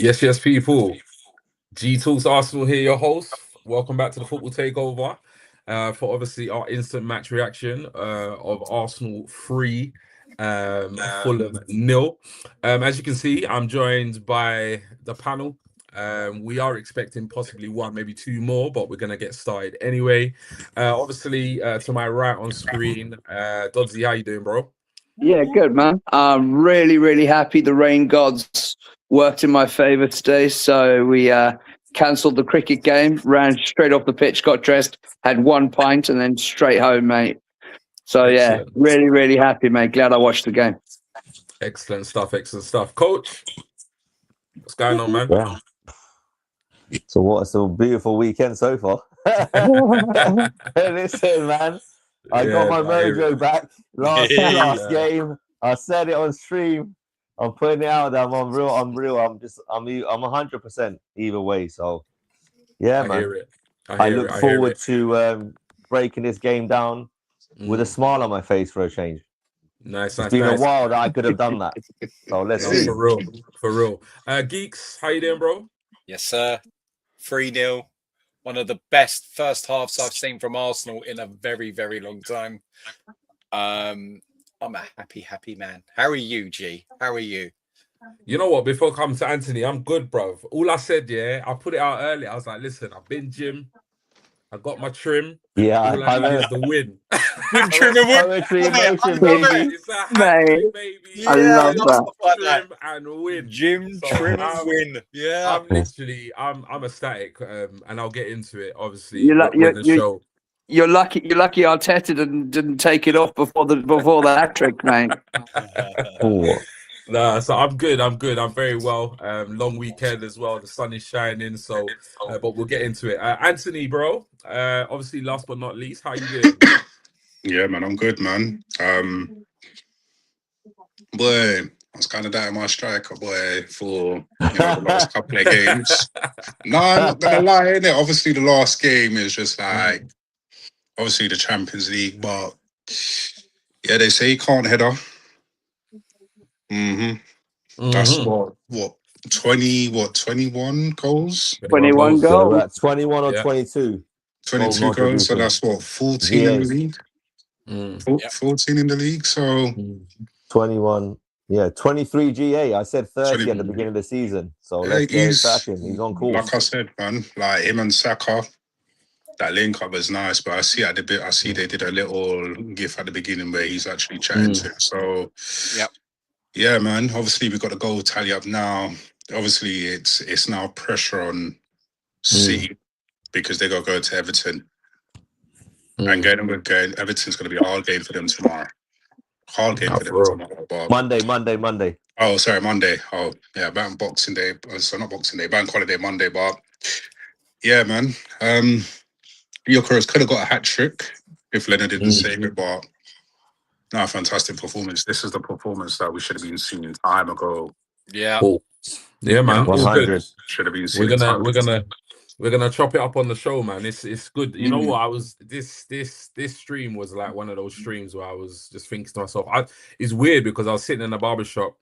Yes, yes, people. G Talks Arsenal here, your host. Welcome back to the Football Takeover for obviously our instant match reaction of Arsenal 3, Fulham nil. As you can see, I'm joined by the panel. We are expecting possibly one, maybe two more, but we're going to get started anyway. Obviously, to my right on screen, Dodsy, how you doing, bro? Yeah, good, man. I'm really, really happy the rain gods worked in my favour today. So we cancelled the cricket game, ran straight off the pitch, got dressed, had one pint, and then straight home, mate. So, yeah, Excellent. really, really happy, mate. Glad I watched the game. Excellent stuff, excellent stuff. Coach, what's going on, man? Yeah. So what? It's a beautiful weekend so far. Listen, man, I got my mojo back last game. I said it on stream. I'm putting it out there. I'm real. I'm 100% either way. So yeah, I man. hear it. I look forward to breaking this game down with a smile on my face for a change. Nice. It's been a while that I could have done that. So let's see. For real. Geeks, how you doing, bro? Yes, sir. 3-0. One of the best first halves I've seen from Arsenal in a very, very long time. I'm a happy man. How are you, G? How are you? You know what? Before I come to Anthony, I'm good, bro. All I said, I put it out earlier. I was like, listen, I've been gym. I got my trim. Yeah, all I need is the win. Trim and win. Poetry in motion, baby. It's a hat-trick, baby. I love that. Trim and win. Gym, So trim and win. Yeah. I'm ecstatic, and I'll get into it. Obviously, You're when the show. You're lucky Arteta didn't take it off before the hat trick, mate. Nah, so I'm good. I'm very well. Long weekend as well. The sun is shining, so but we'll get into it. Anthony, bro. Obviously, last but not least, how you doing? Yeah, man, I'm good, man. Boy, I was kind of down my striker, boy, for the last couple of games. No, I'm not gonna lie, innit? Obviously, the last game is just like obviously the Champions League, but yeah, they say you can't header. That's what 21 goals? 21 So goals. we're at 21 or 22. 22 goals, so that's what, 14 in the league? 14 in the league, so 21. Yeah, 23 GA. I said 30 at the beginning of the season. So let's get it cracking. He's on course. Like I said, man, like him and Saka, that link up was nice, but I see they did a little gif at the beginning where he's actually chatting to him. So yeah, man. Obviously we got the goal tally up now. Obviously it's now pressure on City because they got to go to Everton. And Everton's going to be a hard game for them tomorrow. Hard game for them tomorrow. But Monday. Oh, sorry, Monday. Oh, yeah, Boxing Day. So not Boxing Day, Bank Holiday Monday. But yeah, man. Gyökeres could have got a hat trick if Leonard didn't save it, but no, fantastic performance. This is the performance that we should have been seeing time ago. Yeah. Cool. Yeah, man. 100. Should have been seeing. We're gonna chop it up on the show, man. It's good. You know what? This stream was like one of those streams where I was just thinking to myself, it's weird because I was sitting in a barber shop,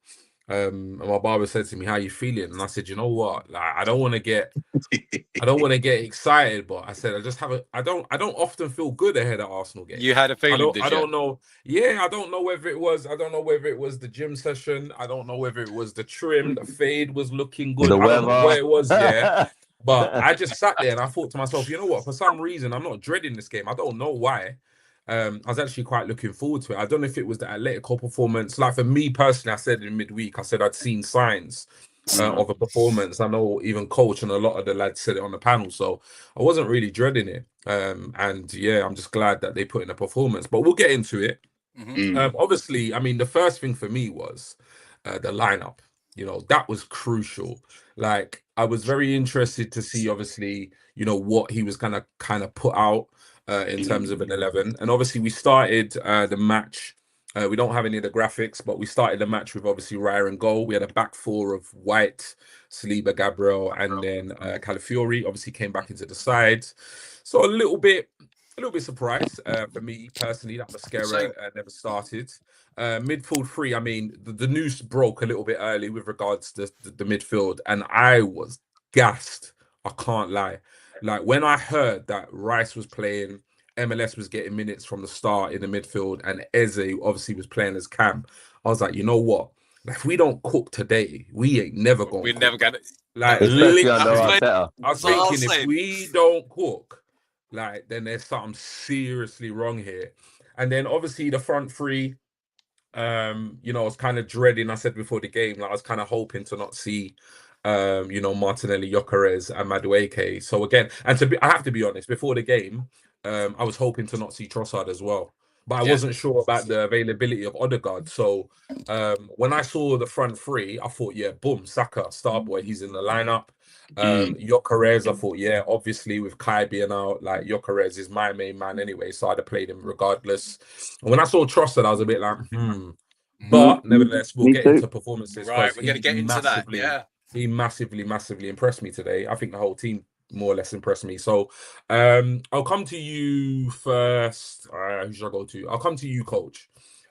and my barber said to me, "How you feeling?" And I said, "You know what? Like, I don't want to get excited, but I said I don't often feel good ahead of Arsenal games." You had a feeling, I don't know. Yeah, I don't know whether it was. I don't know whether it was the gym session. I don't know whether it was the trim. The fade was looking good. I don't know what it was. Yeah. But I just sat there and I thought to myself, you know what? For some reason, I'm not dreading this game. I don't know why. I was actually quite looking forward to it. I don't know if it was the Atletico performance. Like for me personally, I said in midweek, I said I'd seen signs of a performance. I know even coach and a lot of the lads said it on the panel. So I wasn't really dreading it. And yeah, I'm just glad that they put in a performance. But we'll get into it. Obviously, I mean, the first thing for me was the lineup. You know, that was crucial. Like, I was very interested to see, obviously, you know, what he was gonna kind of put out in terms of an 11. And obviously, we started the match. We don't have any of the graphics, but we started the match with obviously Raya and goal. We had a back four of White, Saliba, Gabriel, and then Calafiori obviously came back into the side. So a little bit little bit surprised for me personally that Mascara never started. Midfield three, I mean, the news broke a little bit early with regards to the midfield, and I was gassed. I can't lie. Like when I heard that Rice was playing, MLS was getting minutes from the start in the midfield, and Eze obviously was playing as Cam, I was like, you know what? If we don't cook today, we ain't never gonna We're cook. never gonna. Like Especially under literally, Arteta. I was That's what I was thinking if saying. we don't cook, like then there's something seriously wrong here. And then obviously the front three, you know, I was kind of dreading. I said before the game, like I was kind of hoping to not see, you know, Martinelli, Gyökeres, and Madueke. So again, and I have to be honest, before the game, I was hoping to not see Trossard as well, but I wasn't sure about the availability of Odegaard. So when I saw the front three, I thought, yeah, boom, Saka, Starboy, he's in the lineup. Gyökeres, I thought, yeah, obviously with Kai being out, like Gyökeres is my main man anyway, so I'd have played him regardless. And when I saw Trossard, I was a bit like, But nevertheless, we'll get into performances. Right, we're gonna get into that. Yeah, he massively impressed me today. I think the whole team more or less impressed me. So I'll come to you first. Who should I go to? I'll come to you, coach.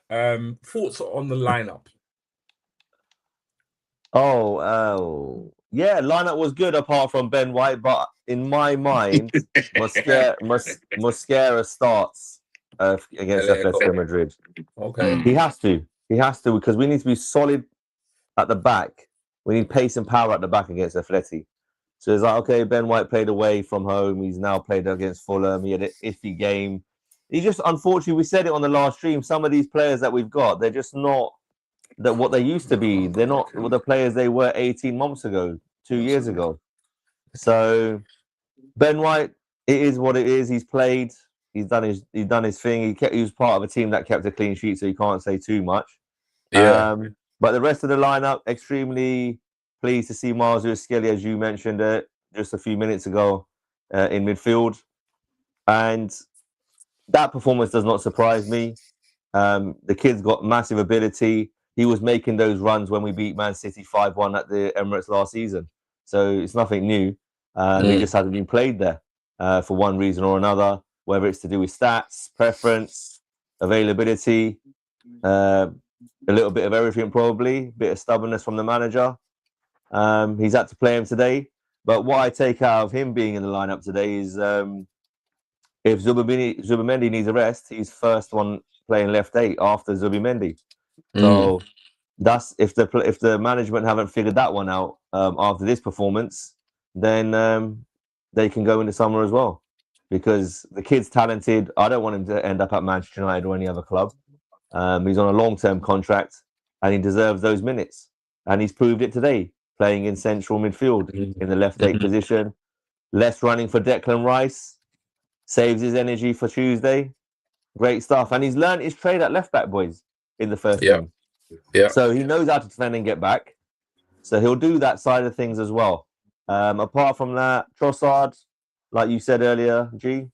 Thoughts on the lineup? Yeah, lineup was good apart from Ben White, but in my mind, Mosquera starts against Atletico Madrid. Okay. He has to because we need to be solid at the back. We need pace and power at the back against Atleti. So it's like, okay, Ben White played away from home. He's now played against Fulham. He had an iffy game. He just, unfortunately, we said it on the last stream, some of these players that we've got, they're just not what they used to be. They're not the players they were 18 months ago, 2 years ago. So Ben White, it is what it is. He's played. He's done his thing. He was part of a team that kept a clean sheet, so you can't say too much. Yeah. But the rest of the lineup, extremely pleased to see Miles Lewis-Skelly, as you mentioned it just a few minutes ago, in midfield. And that performance does not surprise me. The kid's got massive ability. He was making those runs when we beat Man City 5-1 at the Emirates last season. So it's nothing new. He just hasn't been played there for one reason or another, whether it's to do with stats, preference, availability, a little bit of everything probably, a bit of stubbornness from the manager. He's had to play him today. But what I take out of him being in the lineup today is if Zubimendi needs a rest, he's first one playing left 8 after Zubimendi. So that's if the management haven't figured that one out after this performance, then they can go into summer as well, because the kid's talented. I don't want him to end up at Manchester United or any other club. He's on a long-term contract and he deserves those minutes, and he's proved it today, playing in central midfield in the left 8 position. Less running for Declan Rice, saves his energy for Tuesday. Great stuff. And he's learned his trade at left back, boys, in the first game. Yeah. So he knows how to defend and get back. So he'll do that side of things as well. Apart from that, Trossard, like you said earlier, G,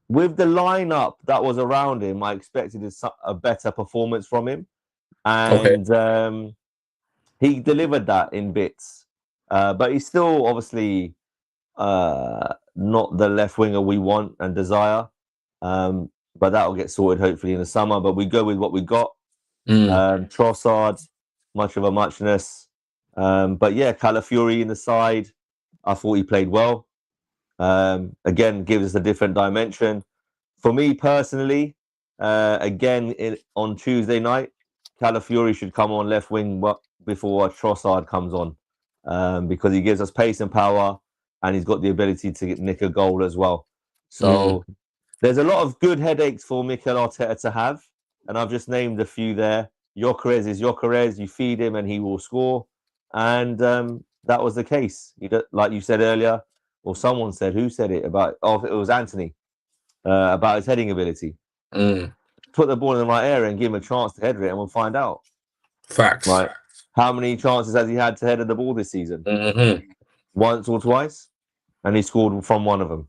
with the lineup that was around him, I expected a better performance from him. And he delivered that in bits. But he's still obviously not the left winger we want and desire. But that'll get sorted hopefully in the summer. But we go with what we got. Trossard, much of a muchness. But yeah, Calafiori in the side, I thought he played well. Again, gives us a different dimension. For me personally, on Tuesday night, Calafiori should come on left wing before Trossard comes on, because he gives us pace and power, and he's got the ability to nick a goal as well. So there's a lot of good headaches for Mikel Arteta to have, and I've just named a few there. Gyökeres is Gyökeres. You feed him and he will score. And that was the case. Like you said earlier, or someone said, who said it? It was Anthony, about his heading ability. Put the ball in the right area and give him a chance to header it, and we'll find out. Facts. Right. How many chances has he had to header the ball this season? Once or twice, and he scored from one of them.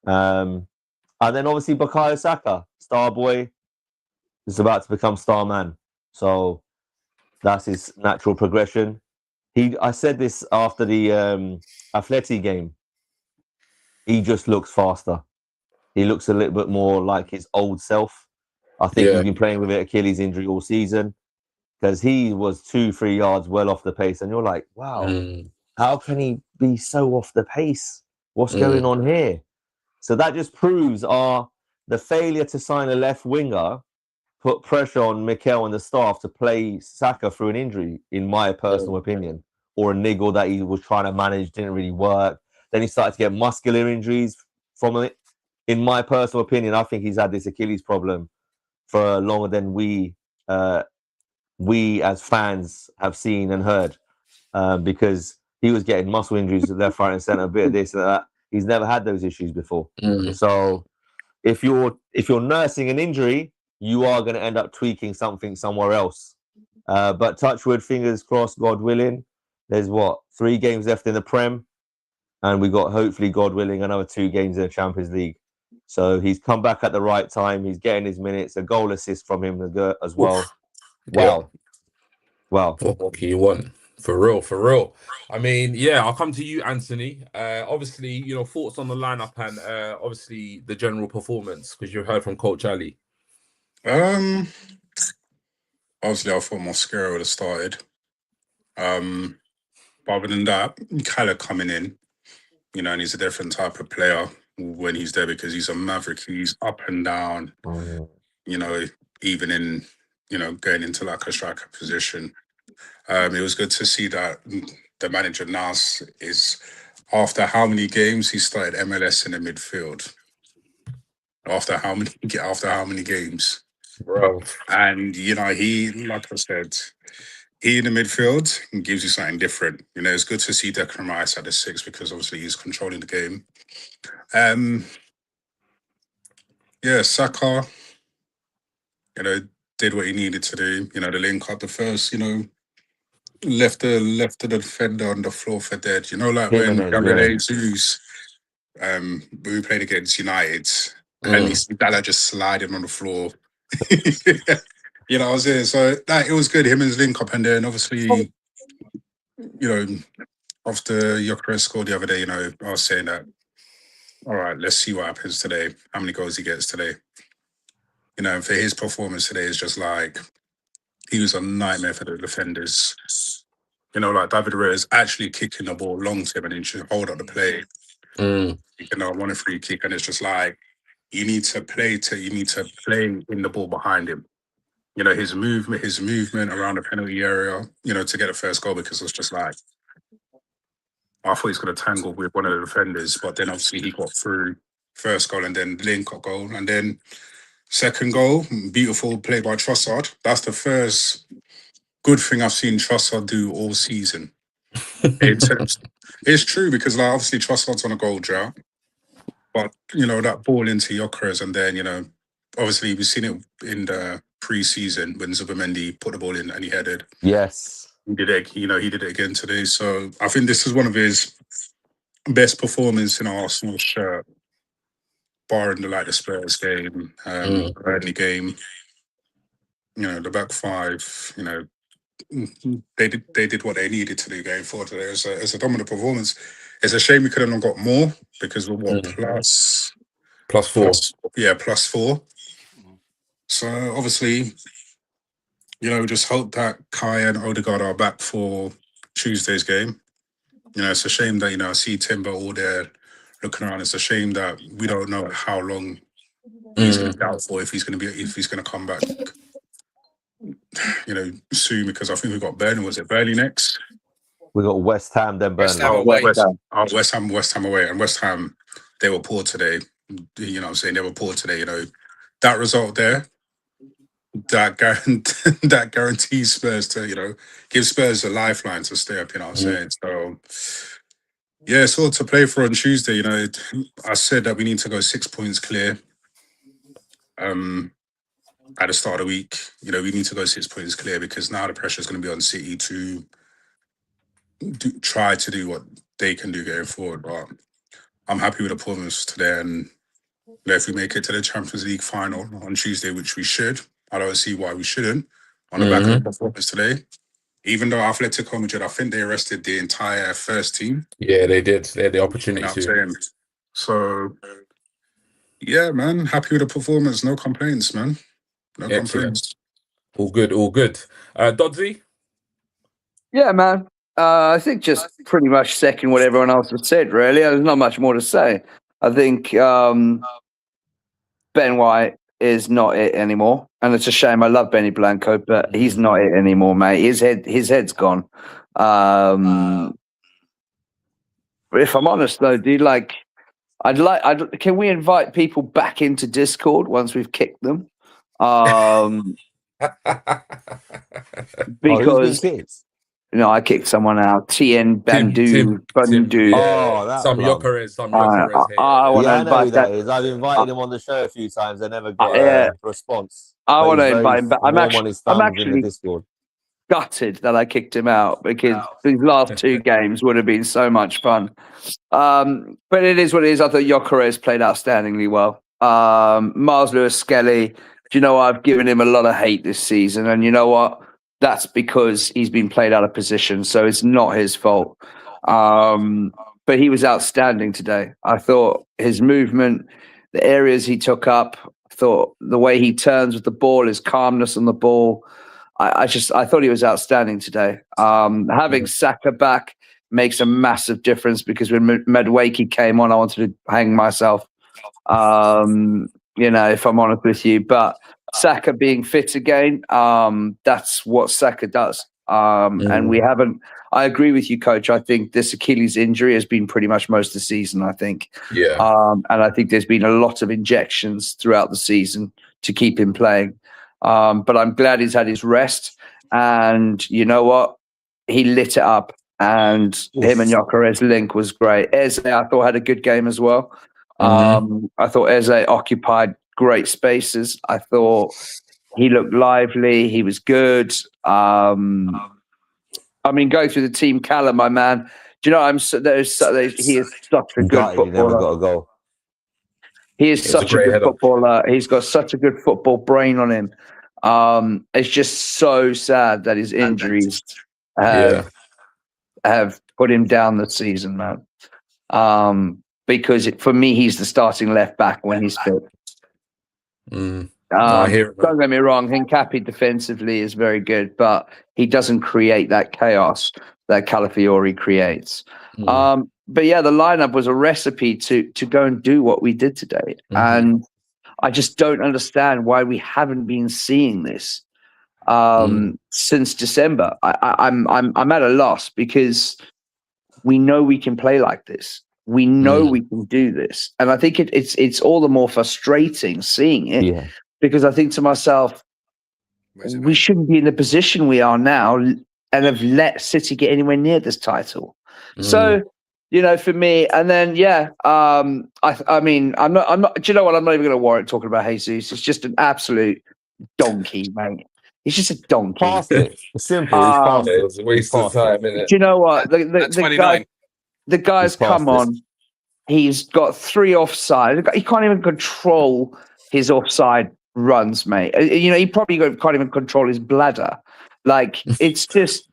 And then obviously Bukayo Saka, star boy, is about to become star man. So that's his natural progression. I said this after the Atleti game. He just looks faster. he looks a little bit more like his old self. I think he's been playing with an Achilles injury all season, because he was 2-3 yards well off the pace, and you're like, wow, how can he be so off the pace? What's going on here? So that just proves the failure to sign a left winger put pressure on Mikel and the staff to play Saka through an injury, in my personal opinion, or a niggle that he was trying to manage, didn't really work. Then he started to get muscular injuries from it. In my personal opinion, I think he's had this Achilles problem for longer than we as fans have seen and heard, because he was getting muscle injuries left, right, and center, a bit of this and that. He's never had those issues before. So if you're nursing an injury, you are going to end up tweaking something somewhere else. But touch wood, fingers crossed, God willing. There's 3 games left in the Prem, and we got, hopefully, God willing, another 2 games in the Champions League. So he's come back at the right time. He's getting his minutes. A goal assist from him as well. Wow. What more can you want? For real. I mean, I'll come to you, Anthony. Obviously, thoughts on the lineup and obviously the general performance, because you heard from Coach Ali. Obviously, I thought Mosquera would have started. But other than that, Kala coming in, and he's a different type of player when he's there, because he's a maverick. He's up and down, even in, going into like a striker position. It was good to see that the manager Nas is, after how many games he started MLS in the midfield. After how many games, bro? And he, like I said, he in the midfield gives you something different. It's good to see Declan Rice at the 6, because obviously he's controlling the game. Saka, did what he needed to do. The link up the first, left the defender on the floor for dead. Like when Gabriel Jesus, we played against United, and he see Dala just sliding on the floor. I was there, so it was good. Him and his link up, and then obviously, after Gyökeres scored the other day, I was saying that, all right, let's see what happens today. How many goals he gets today? For his performance today, is just like, he was a nightmare for the defenders. Like David Raya is actually kicking the ball long to him, and he should hold up the play. Want a free kick, and it's just like, you need to play in the ball behind him. His movement around the penalty area, to get the first goal, because it's just like, I thought he's going to tangle with one of the defenders, but then obviously he got through. First goal, and then Link got goal, and then second goal, beautiful play by Trossard. That's the first good thing I've seen Trossard do all season. It's true, because like, obviously Trossard's on a goal drought, but that ball into Gyökeres, and then obviously we've seen it in the pre-season when Zubimendi put the ball in and he headed. Yes, he did it. He did it again today. So I think this is one of his best performance in Arsenal shirt, barring the Spurs game, Burnley game. The back 5. They did what they needed to do going forward today. It was a dominant performance. It's a shame we couldn't have got more, because we're plus 4. Plus 4. So obviously, just hope that Kai and Odegaard are back for Tuesday's game. It's a shame that I see Timber all there looking around. It's a shame that we don't know how long he's going to be out for, if he's going to come back soon, because I think we've got Burnley. Was it Burnley next? We got West Ham, then Burnley. West Ham away. West Ham away. And West Ham, they were poor today. They were poor today. That result there, that guarantees Spurs to, give Spurs a lifeline to stay up, I'm saying? So, it's all to play for on Tuesday. I said that we need to go 6 points clear. At the start of the week, we need to go 6 points clear, because now the pressure is going to be on City to try to do what they can do going forward. But I'm happy with the performance today, and if we make it to the Champions League final on Tuesday, which we should, I don't see why we shouldn't, on the back of the performance today. Even though Atletico Madrid, I think they arrested the entire first team. Yeah, they did. They had the opportunity to. So Yeah, man. Happy with the performance. No complaints, man. No complaints. All good, all good. Dodsy? Yeah, man. I think just pretty much second what everyone else has said, really. There's not much more to say. I think Ben White is not it anymore. And it's a shame. I love Benny Blanco, but he's not it anymore, mate. His head's gone. If I'm honest, though, dude, like, can we invite people back into Discord once we've kicked them? Because I kicked someone out. TN Bandu. Some Yokeres, I want to invite that. I've invited him on the show a few times. I never got a response. I want to invite him back. I'm actually in the Discord. Gutted that I kicked him out because these last two games would have been so much fun. But it is what it is. I thought Yokeres played outstandingly well. Miles Lewis-Skelly, do you know, I've given him a lot of hate this season, and you know what? That's because he's been played out of position, so it's not his fault. But he was outstanding today. I thought his movement, the areas he took up, I thought the way he turns with the ball, his calmness on the ball, I thought he was outstanding today. Having Saka back makes a massive difference because when Madueke came on, I wanted to hang myself. If I'm honest with you, but Saka being fit again, that's what Saka does. And we haven't. I agree with you, Coach. I think this Achilles injury has been pretty much most of the season. I think. Yeah. And I think there's been a lot of injections throughout the season to keep him playing. But I'm glad he's had his rest. And you know what? He lit it up. And him and Yokeres link was great. Eze, I thought, had a good game as well. I thought Eze occupied great spaces. I thought he looked lively. He was good. Going through the team, Callum, my man. Do you know? He is such a good footballer. He never got a goal. He is such a good footballer. He's got such a good football brain on him. It's just so sad that his injuries have put him down this season, man. Because for me, he's the starting left back when he's fit. Don't get me wrong, Hincapi defensively is very good, but he doesn't create that chaos that Calafiori creates. But yeah, the lineup was a recipe to go and do what we did today. And I just don't understand why we haven't been seeing this since December. I'm at a loss because we know we can play like this. We know we can do this. And I think it's all the more frustrating seeing it because I think to myself, we shouldn't be in the position we are now and have let City get anywhere near this title. So, for me, and then, I mean, I'm not, do you know what? I'm not even going to worry talking about Jesus. It's just an absolute donkey, mate. He's just a donkey. Pass it. Simple. It's a waste of time, isn't it? Do you know what? The guy's come on. He's got 3 offside. He can't even control his offside runs, mate. He probably can't even control his bladder. Like, it's just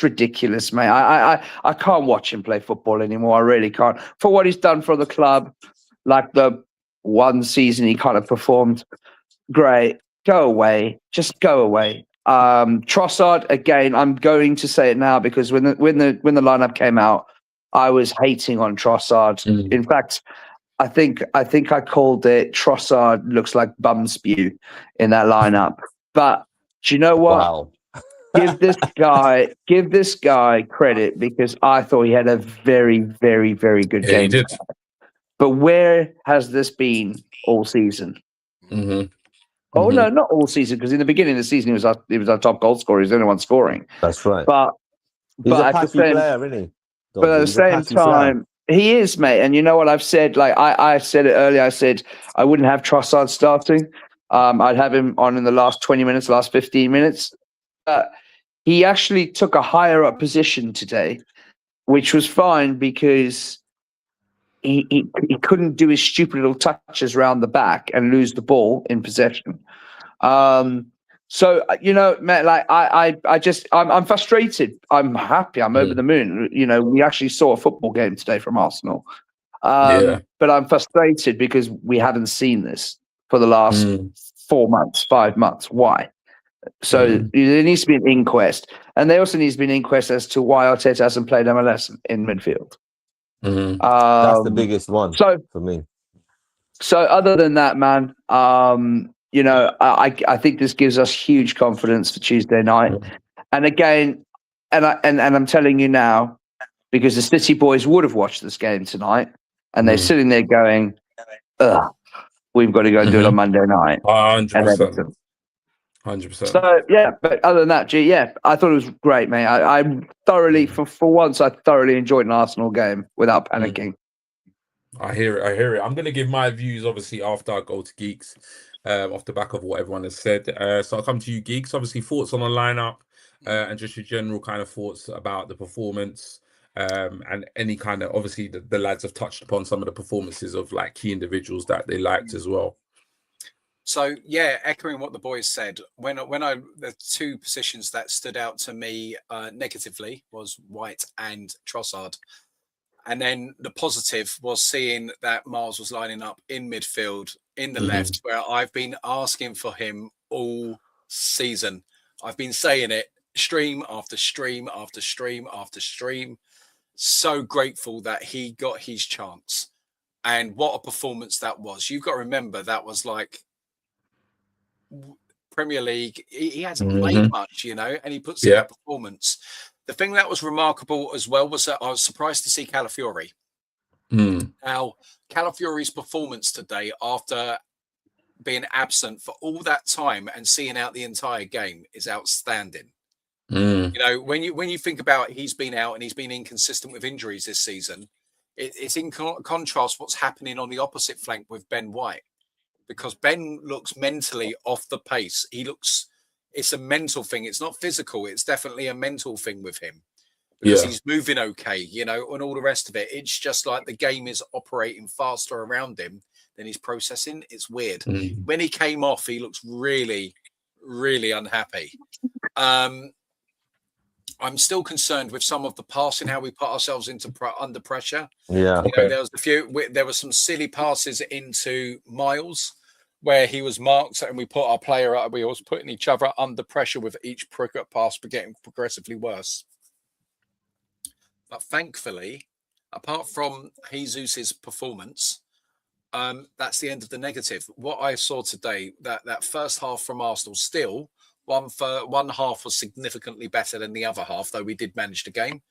ridiculous, mate. I can't watch him play football anymore. I really can't. For what he's done for the club, like the one season he kind of performed great. Go away. Just go away. Trossard, again, I'm going to say it now because when the lineup came out, I was hating on Trossard. In fact, I think I called it Trossard looks like bum spew in that lineup. But do you know what? Wow. Give this guy credit because I thought he had a very, very, very good game. He did. But where has this been all season? Oh no, not all season, because in the beginning of the season he was our top goal scorer. He's the only one scoring. That's right. But he's a passing player, isn't he? But at the same time, he is, mate. And you know what I've said? Like I said it earlier. I said I wouldn't have Trossard starting. I'd have him on in the last 20 minutes, last 15 minutes. He actually took a higher up position today, which was fine because he couldn't do his stupid little touches around the back and lose the ball in possession. So, Matt, like I'm frustrated. I'm happy. I'm over the moon. We actually saw a football game today from Arsenal. But I'm frustrated because we haven't seen this for the last 4 months, 5 months. Why? So there needs to be an inquest. And there also needs to be an inquest as to why Arteta hasn't played MLS in midfield. That's the biggest one for me. So other than that, man, you know, I think this gives us huge confidence for Tuesday night. And again, and I'm telling you now, because the City boys would have watched this game tonight, and they're sitting there going, "Ugh, we've got to go and do it on Monday night." 100%. 100%. So yeah, but other than that, I thought it was great, mate. I thoroughly, for once, I thoroughly enjoyed an Arsenal game without panicking. I hear it. I'm going to give my views, obviously, after I go to Geeks, off the back of what everyone has said. So I'll come to you, Geeks. Obviously, thoughts on the lineup and just your general kind of thoughts about the performance and any kind of, obviously, the lads have touched upon some of the performances of like key individuals that they liked as well. So yeah, echoing what the boys said, the two positions that stood out to me negatively was White and Trossard. And then the positive was seeing that Miles was lining up in midfield, in the left, where I've been asking for him all season. I've been saying it stream after stream after stream after stream. So grateful that he got his chance. And what a performance that was. You've got to remember that was like Premier League. He hasn't played much, you know, and he puts in that performance. The thing that was remarkable as well was that I was surprised to see Calafiori. Now, Calafiori's performance today, after being absent for all that time and seeing out the entire game, is outstanding. You know, when you think about he's been out and he's been inconsistent with injuries this season, it's in contrast what's happening on the opposite flank with Ben White, because Ben looks mentally off the pace. It's a mental thing. It's not physical. It's definitely a mental thing with him because he's moving okay, you know, and all the rest of it. It's just like the game is operating faster around him than he's processing. It's weird. When he came off, he looks really, really unhappy. I'm still concerned with some of the passing, how we put ourselves into under pressure. Yeah. You know, there were some silly passes into Miles where he was marked and we put our player up. We was putting each other under pressure with each cricket pass, but getting progressively worse. But thankfully, apart from Jesus's performance, that's the end of the negative. What I saw today, that first half from Arsenal, still one half was significantly better than the other half, though we did manage the game.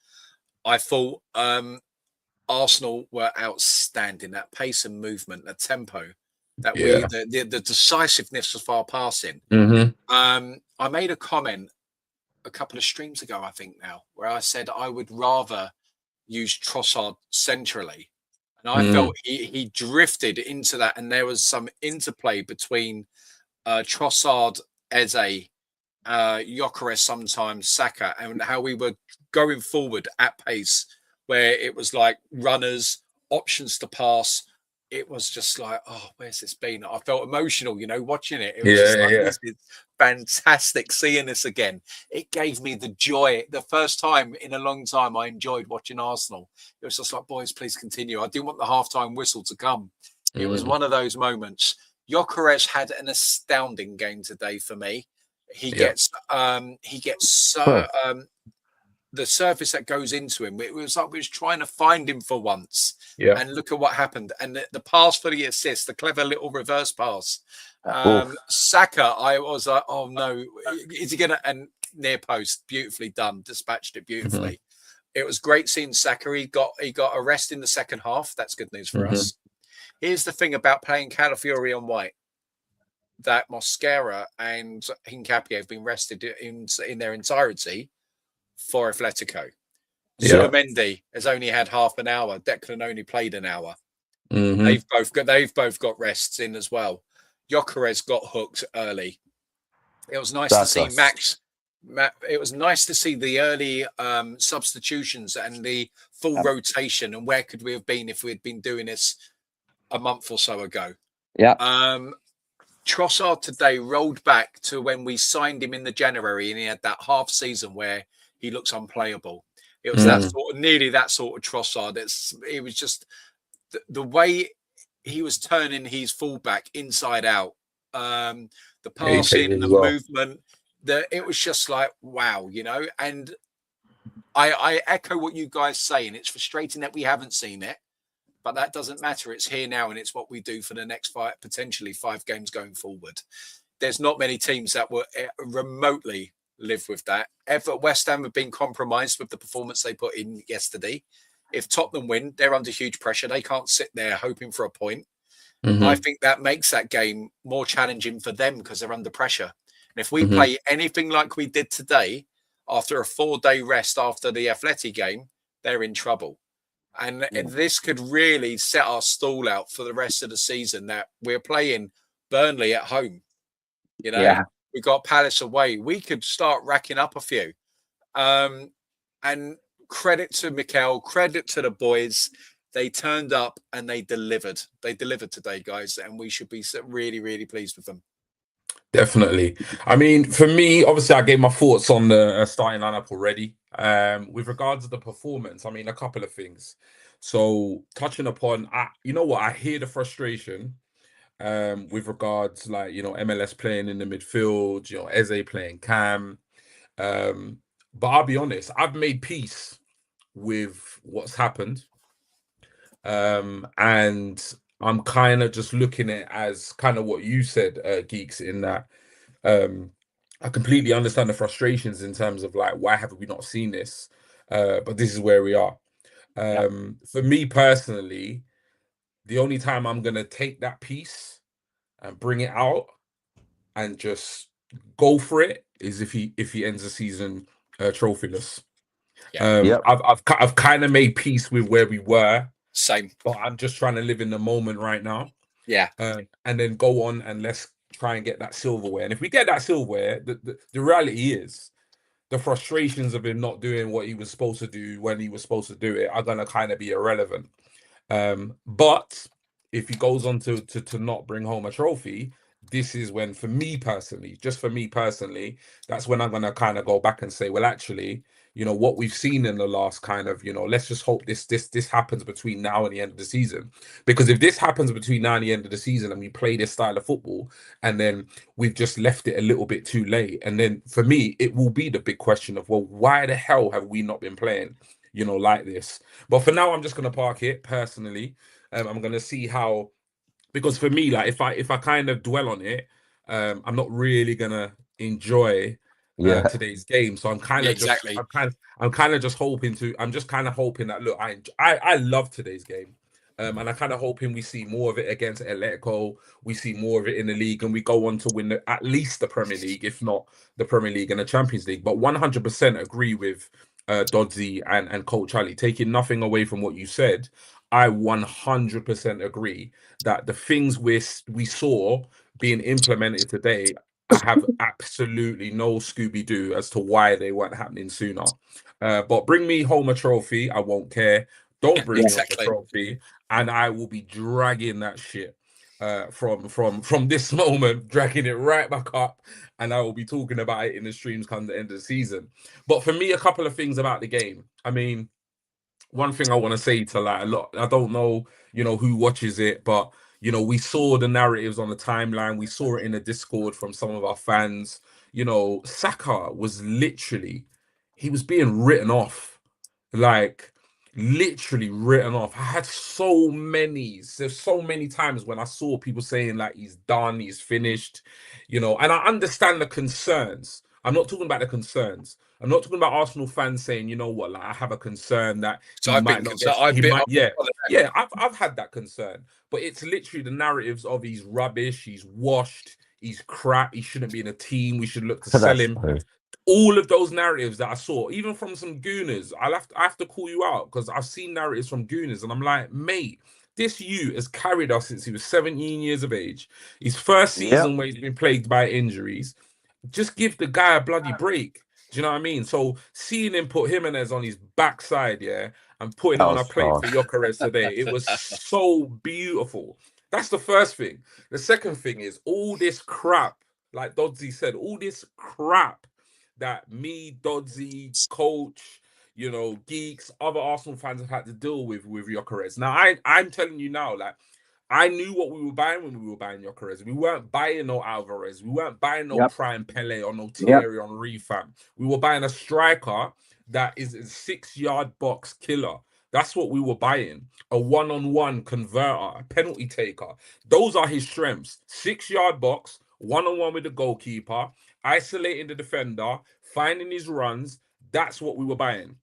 I thought Arsenal were outstanding. That pace and movement, the tempo, the decisiveness of our passing. I made a comment a couple of streams ago, I think now, where I said I would rather use Trossard centrally. And I felt he drifted into that, and there was some interplay between Trossard, Eze, Gyökeres, sometimes Saka, and how we were going forward at pace, where it was like runners, options to pass. It was just like, oh, where's this been? I felt emotional, you know, watching it. It was just like, this is fantastic seeing this again. It gave me the joy. The first time in a long time I enjoyed watching Arsenal. It was just like, boys, please continue. I didn't want the halftime whistle to come. It was one of those moments. Gyökeres had an astounding game today for me. He gets the surface that goes into him. It was like we was trying to find him for once. And look at what happened. And the pass for the assist, the clever little reverse pass. Saka, I was like, oh no, is he gonna? And near post, beautifully done, dispatched it beautifully. It was great seeing Saka. He got a rest in the second half. That's good news for us. Here's the thing about playing Calafiori on White. That Mosquera and Hincapié have been rested in their entirety for Atletico. Zubimendi has only had half an hour. Declan only played an hour. They've both got rests in as well. Gyökeres got hooked early. It was nice to see Max. It was nice to see the early substitutions and the full rotation. And where could we have been if we had been doing this a month or so ago? Trossard today rolled back to when we signed him in the January, and he had that half season where he looks unplayable. It was nearly that sort of Trossard. It was just the way he was turning his fullback inside out, the passing, the movement, it was just like, wow, you know. And I echo what you guys say, and it's frustrating that we haven't seen it, but that doesn't matter. It's here now, and it's what we do for the next potentially 5 games going forward. There's not many teams that will remotely live with that. West Ham have been compromised with the performance they put in yesterday. If Tottenham win, they're under huge pressure. They can't sit there hoping for a point. I think that makes that game more challenging for them because they're under pressure. And if we play anything like we did today, after a 4-day rest after the Atleti game, they're in trouble. And this could really set our stall out for the rest of the season, that we're playing Burnley at home. You know, we got Palace away. We could start racking up a few. And credit to Mikel, credit to the boys. They turned up and they delivered. They delivered today, guys, and we should be really, really pleased with them. Definitely. I mean, for me, obviously, I gave my thoughts on the starting lineup already. With regards to the performance, I mean, a couple of things. So, touching upon, you know what, I hear the frustration with regards, like, you know, MLS playing in the midfield, you know, Eze playing Cam. But I'll be honest, I've made peace with what's happened. And I'm kind of just looking at it as kind of what you said, Geeks, in that I completely understand the frustrations in terms of like, why have we not seen this? But this is where we are. For me personally, the only time I'm gonna take that piece and bring it out and just go for it is if he ends the season trophyless. I've kind of made peace with where we were. Same. But I'm just trying to live in the moment right now. Yeah. And then go on and let's try and get that silverware. And if we get that silverware, the reality is the frustrations of him not doing what he was supposed to do when he was supposed to do it are going to kind of be irrelevant. But if he goes on to not bring home a trophy, this is when, for me personally, that's when I'm going to kind of go back and say, well, actually, you know, what we've seen in the last kind of, you know, let's just hope this happens between now and the end of the season. Because if this happens between now and the end of the season and we play this style of football and then we've just left it a little bit too late, and then for me, it will be the big question of, well, why the hell have we not been playing, you know, like this? But for now, I'm just going to park it personally. I'm going to see how, because for me, like, if I kind of dwell on it, I'm not really going to enjoy today's game. So I'm kind of I'm kind of just hoping that, look, I love today's game. And I kind of hoping we see more of it against Atletico. We see more of it in the league, and we go on to win at least the Premier League, if not the Premier League and the Champions League. But 100% agree with Dodzy and Coach Ali. Taking nothing away from what you said, I 100% agree that the things we saw being implemented today, I have absolutely no Scooby-Doo as to why they weren't happening sooner. But bring me home a trophy, I won't care. Don't bring me home a trophy, and I will be dragging that shit from this moment, dragging it right back up, and I will be talking about it in the streams come the end of the season. But for me, a couple of things about the game. I mean, one thing I want to say to, like, a lot, I don't know, you know, who watches it, but, you know, we saw the narratives on the timeline. We saw it in the Discord from some of our fans. You know, Saka was literally, he was being written off, like literally written off. I had there's so many times when I saw people saying like, he's done, he's finished, you know, and I understand the concerns. I'm not talking about the concerns. I'm not talking about Arsenal fans saying, you know what, like, I have a concern that I've had that concern, but it's literally the narratives of he's rubbish, he's washed, he's crap, he shouldn't be in a team, we should look to sell him. All of those narratives that I saw, even from some gooners, I have to call you out, because I've seen narratives from gooners, and I'm like, mate, this youth has carried us since he was 17 years of age. His first season where he's been plagued by injuries. Just give the guy a bloody break. Do you know what I mean? So seeing him put Jimenez on his backside, and putting him on a plate for Gyökeres today, it was so beautiful. That's the first thing. The second thing is all this crap, like Dodzy said, all this crap that me, Dodzy, Coach, geeks, other Arsenal fans have had to deal with Gyökeres. Now, I'm telling you now, like, I knew what we were buying when we were buying Gyökeres. We weren't buying no Alvarez. We weren't buying no Prime Pele or no Thierry Henry, fam. We were buying a striker that is a 6-yard box killer. That's what we were buying. A one-on-one converter, a penalty taker. Those are his strengths. 6-yard box, one-on-one with the goalkeeper, isolating the defender, finding his runs. That's what we were buying,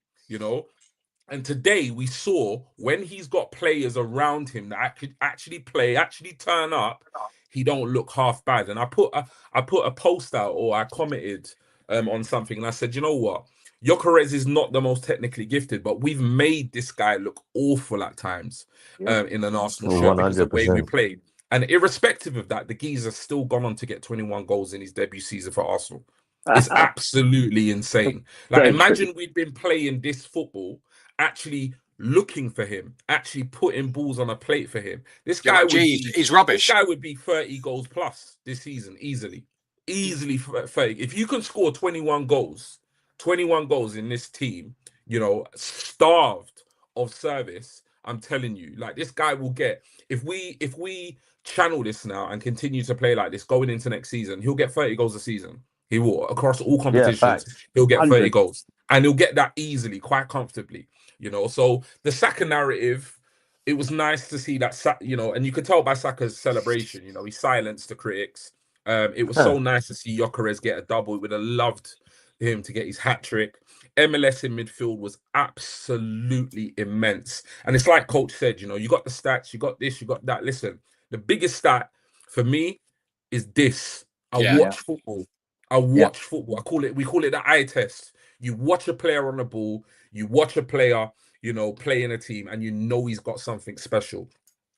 And today we saw when he's got players around him that could actually play, actually turn up, he don't look half bad. And I put a post out, or I commented on something, and I said, you know what? Gyökeres is not the most technically gifted, but we've made this guy look awful at times in an Arsenal shirt because of the way we played. And irrespective of that, the geezer's still gone on to get 21 goals in his debut season for Arsenal. It's absolutely insane. Like, imagine we'd been playing this football, actually looking for him, actually putting balls on a plate for him. This guy he's rubbish. This guy would be 30 goals plus this season, easily 30. If you can score 21 goals in this team, starved of service, I'm telling you, like, this guy will get, if we channel this now and continue to play like this going into next season, he'll get 30 goals a season. He will, across all competitions, he'll get 30 goals, and he'll get that easily, quite comfortably. So the Saka narrative, it was nice to see that, and you could tell by Saka's celebration, he silenced the critics. It was so nice to see Gyökeres get a double. We would have loved him to get his hat trick. MLS in midfield was absolutely immense. And it's like Coach said, you got the stats, you got this, you got that. Listen, the biggest stat for me is this. I watch football. We call it the eye test. You watch a player on the ball, you watch a player, play in a team, and he's got something special.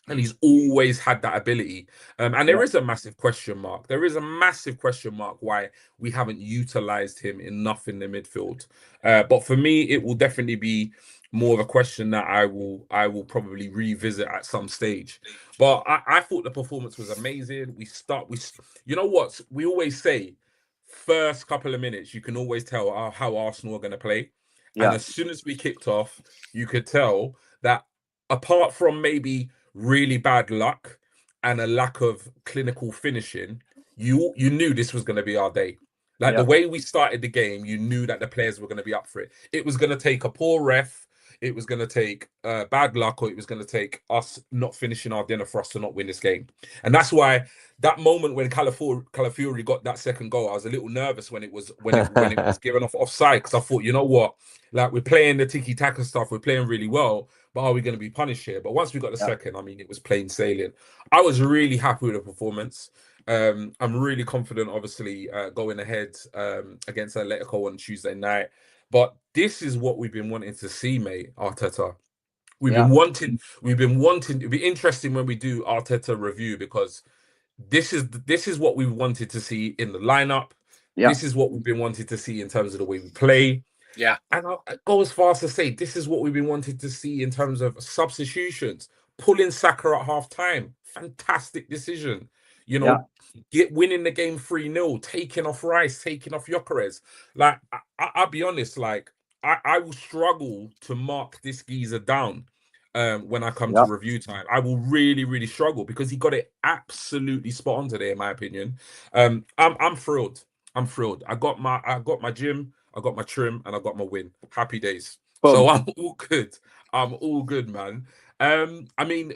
And he's always had that ability. And there is a massive question mark. There is a massive question mark why we haven't utilized him enough in the midfield. But for me, it will definitely be more of a question that I will probably revisit at some stage. But I thought the performance was amazing. We always say, first couple of minutes, you can always tell how Arsenal are going to play. And as soon as we kicked off, you could tell that apart from maybe really bad luck and a lack of clinical finishing, you knew this was going to be our day. Like, the way we started the game, you knew that the players were going to be up for it. It was going to take a poor ref, it was going to take bad luck, or it was going to take us not finishing our dinner for us to not win this game. And that's why that moment when Calafiori got that second goal, I was a little nervous when it was given off offside, because I thought, you know what, like, we're playing the tiki-taka stuff, we're playing really well, but are we going to be punished here? But once we got the second, I mean, it was plain sailing. I was really happy with the performance. I'm really confident, obviously, going ahead against Atletico on Tuesday night. But this is what we've been wanting to see, mate, Arteta. We've been wanting. It'd be interesting when we do Arteta review, because this is what we wanted to see in the lineup. This is what we've been wanting to see in terms of the way we play. Yeah. And I go as far as to say this is what we've been wanting to see in terms of substitutions. Pulling Saka at half-time. Fantastic decision. Winning the game 3-0, taking off Rice, taking off Gyökeres. Like, I'll be honest, like, I will struggle to mark this geezer down when I come to review time. I will really, really struggle, because he got it absolutely spot on today, in my opinion. I'm thrilled. I got my gym, I got my trim, and I got my win. Happy days. So I'm all good, man. I mean,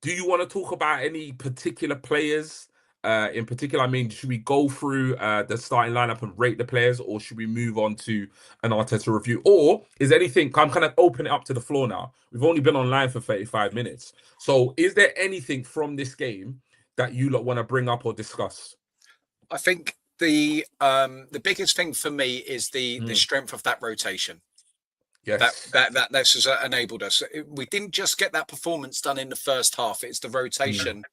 do you want to talk about any particular players in particular? I mean, should we go through the starting lineup and rate the players, or should we move on to an Arteta review? Or is anything, I'm kind of open it up to the floor now. We've only been online for 35 minutes. So is there anything from this game that you lot want to bring up or discuss? I think the biggest thing for me is the strength of that rotation. Yes. That this has enabled us. We didn't just get that performance done in the first half. It's the rotation.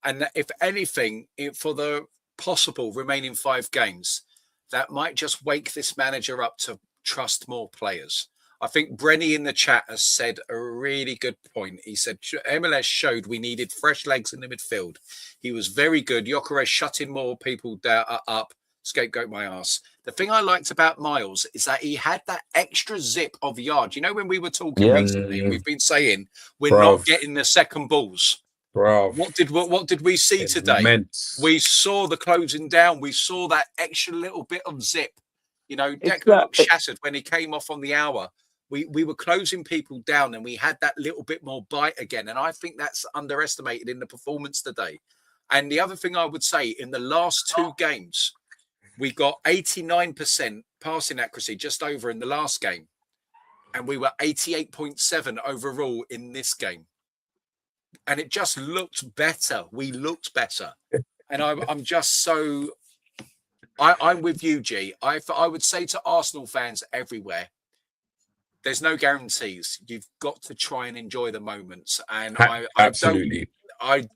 And if anything, for the possible remaining 5 games, that might just wake this manager up to trust more players. I think Brenny in the chat has said a really good point. He said MLS showed we needed fresh legs in the midfield. He was very good. Gyökeres shutting more people up, scapegoat my ass. The thing I liked about Miles is that he had that extra zip of yard. You know, when we were talking recently, we've been saying we're not getting the second balls. Bro, what did we see today? We saw the closing down. We saw that extra little bit of zip. You know, Declan looked shattered when he came off on the hour. We were closing people down, and we had that little bit more bite again. And I think that's underestimated in the performance today. And the other thing I would say, in the last 2 games, we got 89% passing accuracy, just over in the last game. And we were 88.7 overall in this game. And it just looked better. We looked better. And I'm just so... I'm with you, G. I would say to Arsenal fans everywhere, there's no guarantees. You've got to try and enjoy the moments. And I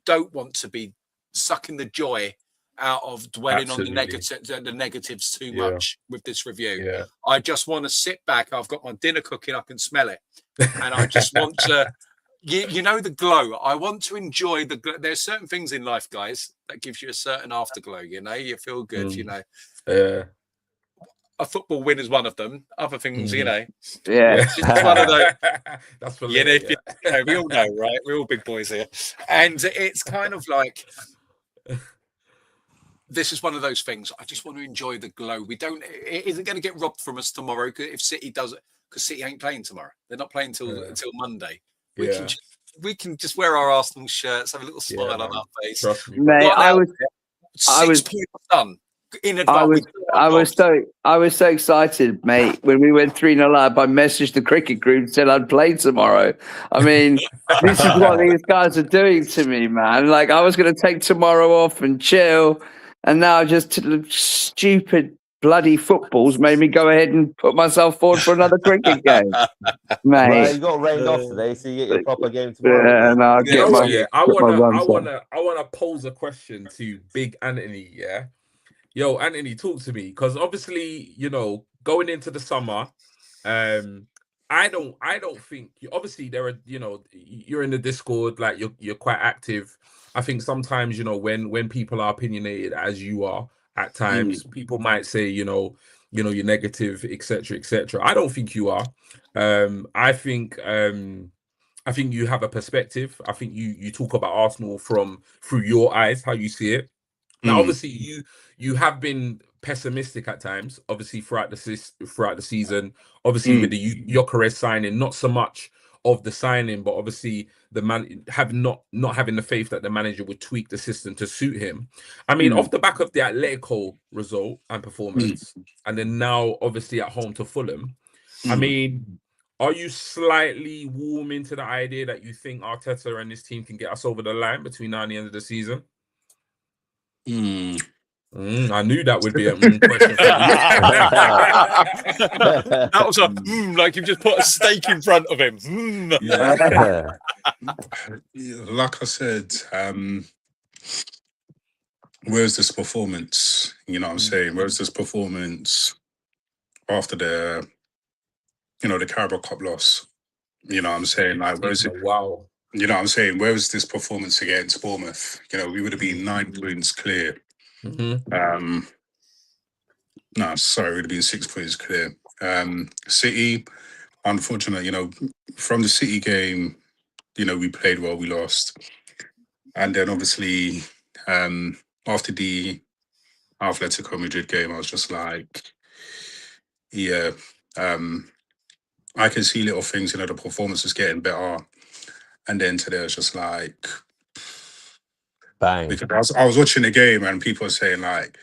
don't want to be sucking the joy out of dwelling on the negatives too much with this review. Yeah. I just want to sit back. I've got my dinner cooking. I can smell it. And I just want to, you know, the glow. I want to enjoy the glow. There's certain things in life, guys, that gives you a certain afterglow. You know, you feel good, you know. Yeah. A football win is one of them. Other things, you know. Yeah. It's one of those. That's for you know, we all know, right? We're all big boys here. And it's kind of like, this is one of those things. I just want to enjoy the glow. It isn't going to get robbed from us tomorrow if City does it, because City ain't playing tomorrow. They're not playing until Monday. We can just wear our Arsenal shirts, have a little smile on our face. Trust me. Mate, I was 6 points done. In advance. I was so excited, mate, when we went 3-0 up. I messaged the cricket group and said I'd play tomorrow. I mean, this is what these guys are doing to me, man. Like, I was going to take tomorrow off and chill, and now just stupid bloody footballs made me go ahead and put myself forward for another cricket game, mate. Well, you got rained off today, so you get your proper game tomorrow. Yeah, and I'll get my. I wanna pose a question to Big Anthony. Yeah. Yo, Anthony, talk to me, because obviously, you know, going into the summer, I don't think obviously there are, you know, you're in the Discord, like you're quite active. I think sometimes, you know, when people are opinionated as you are at times, people might say, you know, you're negative, etc., etc. I don't think you are. I think you have a perspective. I think you talk about Arsenal through your eyes, how you see it. Now, obviously, you have been pessimistic at times, obviously throughout the season. Obviously, with the Gyökeres signing, not so much of the signing, but obviously the man not having the faith that the manager would tweak the system to suit him. I mean, off the back of the Atletico result and performance, and then now obviously at home to Fulham. I mean, are you slightly warm into the idea that you think Arteta and his team can get us over the line between now and the end of the season? I knew that would be a question. That was a like you've just put a steak in front of him. Like I said, where's this performance? You know what I'm saying? Where's this performance after the Carabao Cup loss? You know what I'm saying? Like, where is it? Wow. You know what I'm saying? Where was this performance against Bournemouth? You know, we would have been 9 points clear. No, sorry, it would have been 6 points clear. City, unfortunately, you know, from the City game, you know, we played well, we lost. And then obviously, after the Atletico Madrid game, I was just like, yeah, I can see little things, you know, the performance is getting better. And then today I was just like, bang. Because I was watching the game and people were saying like,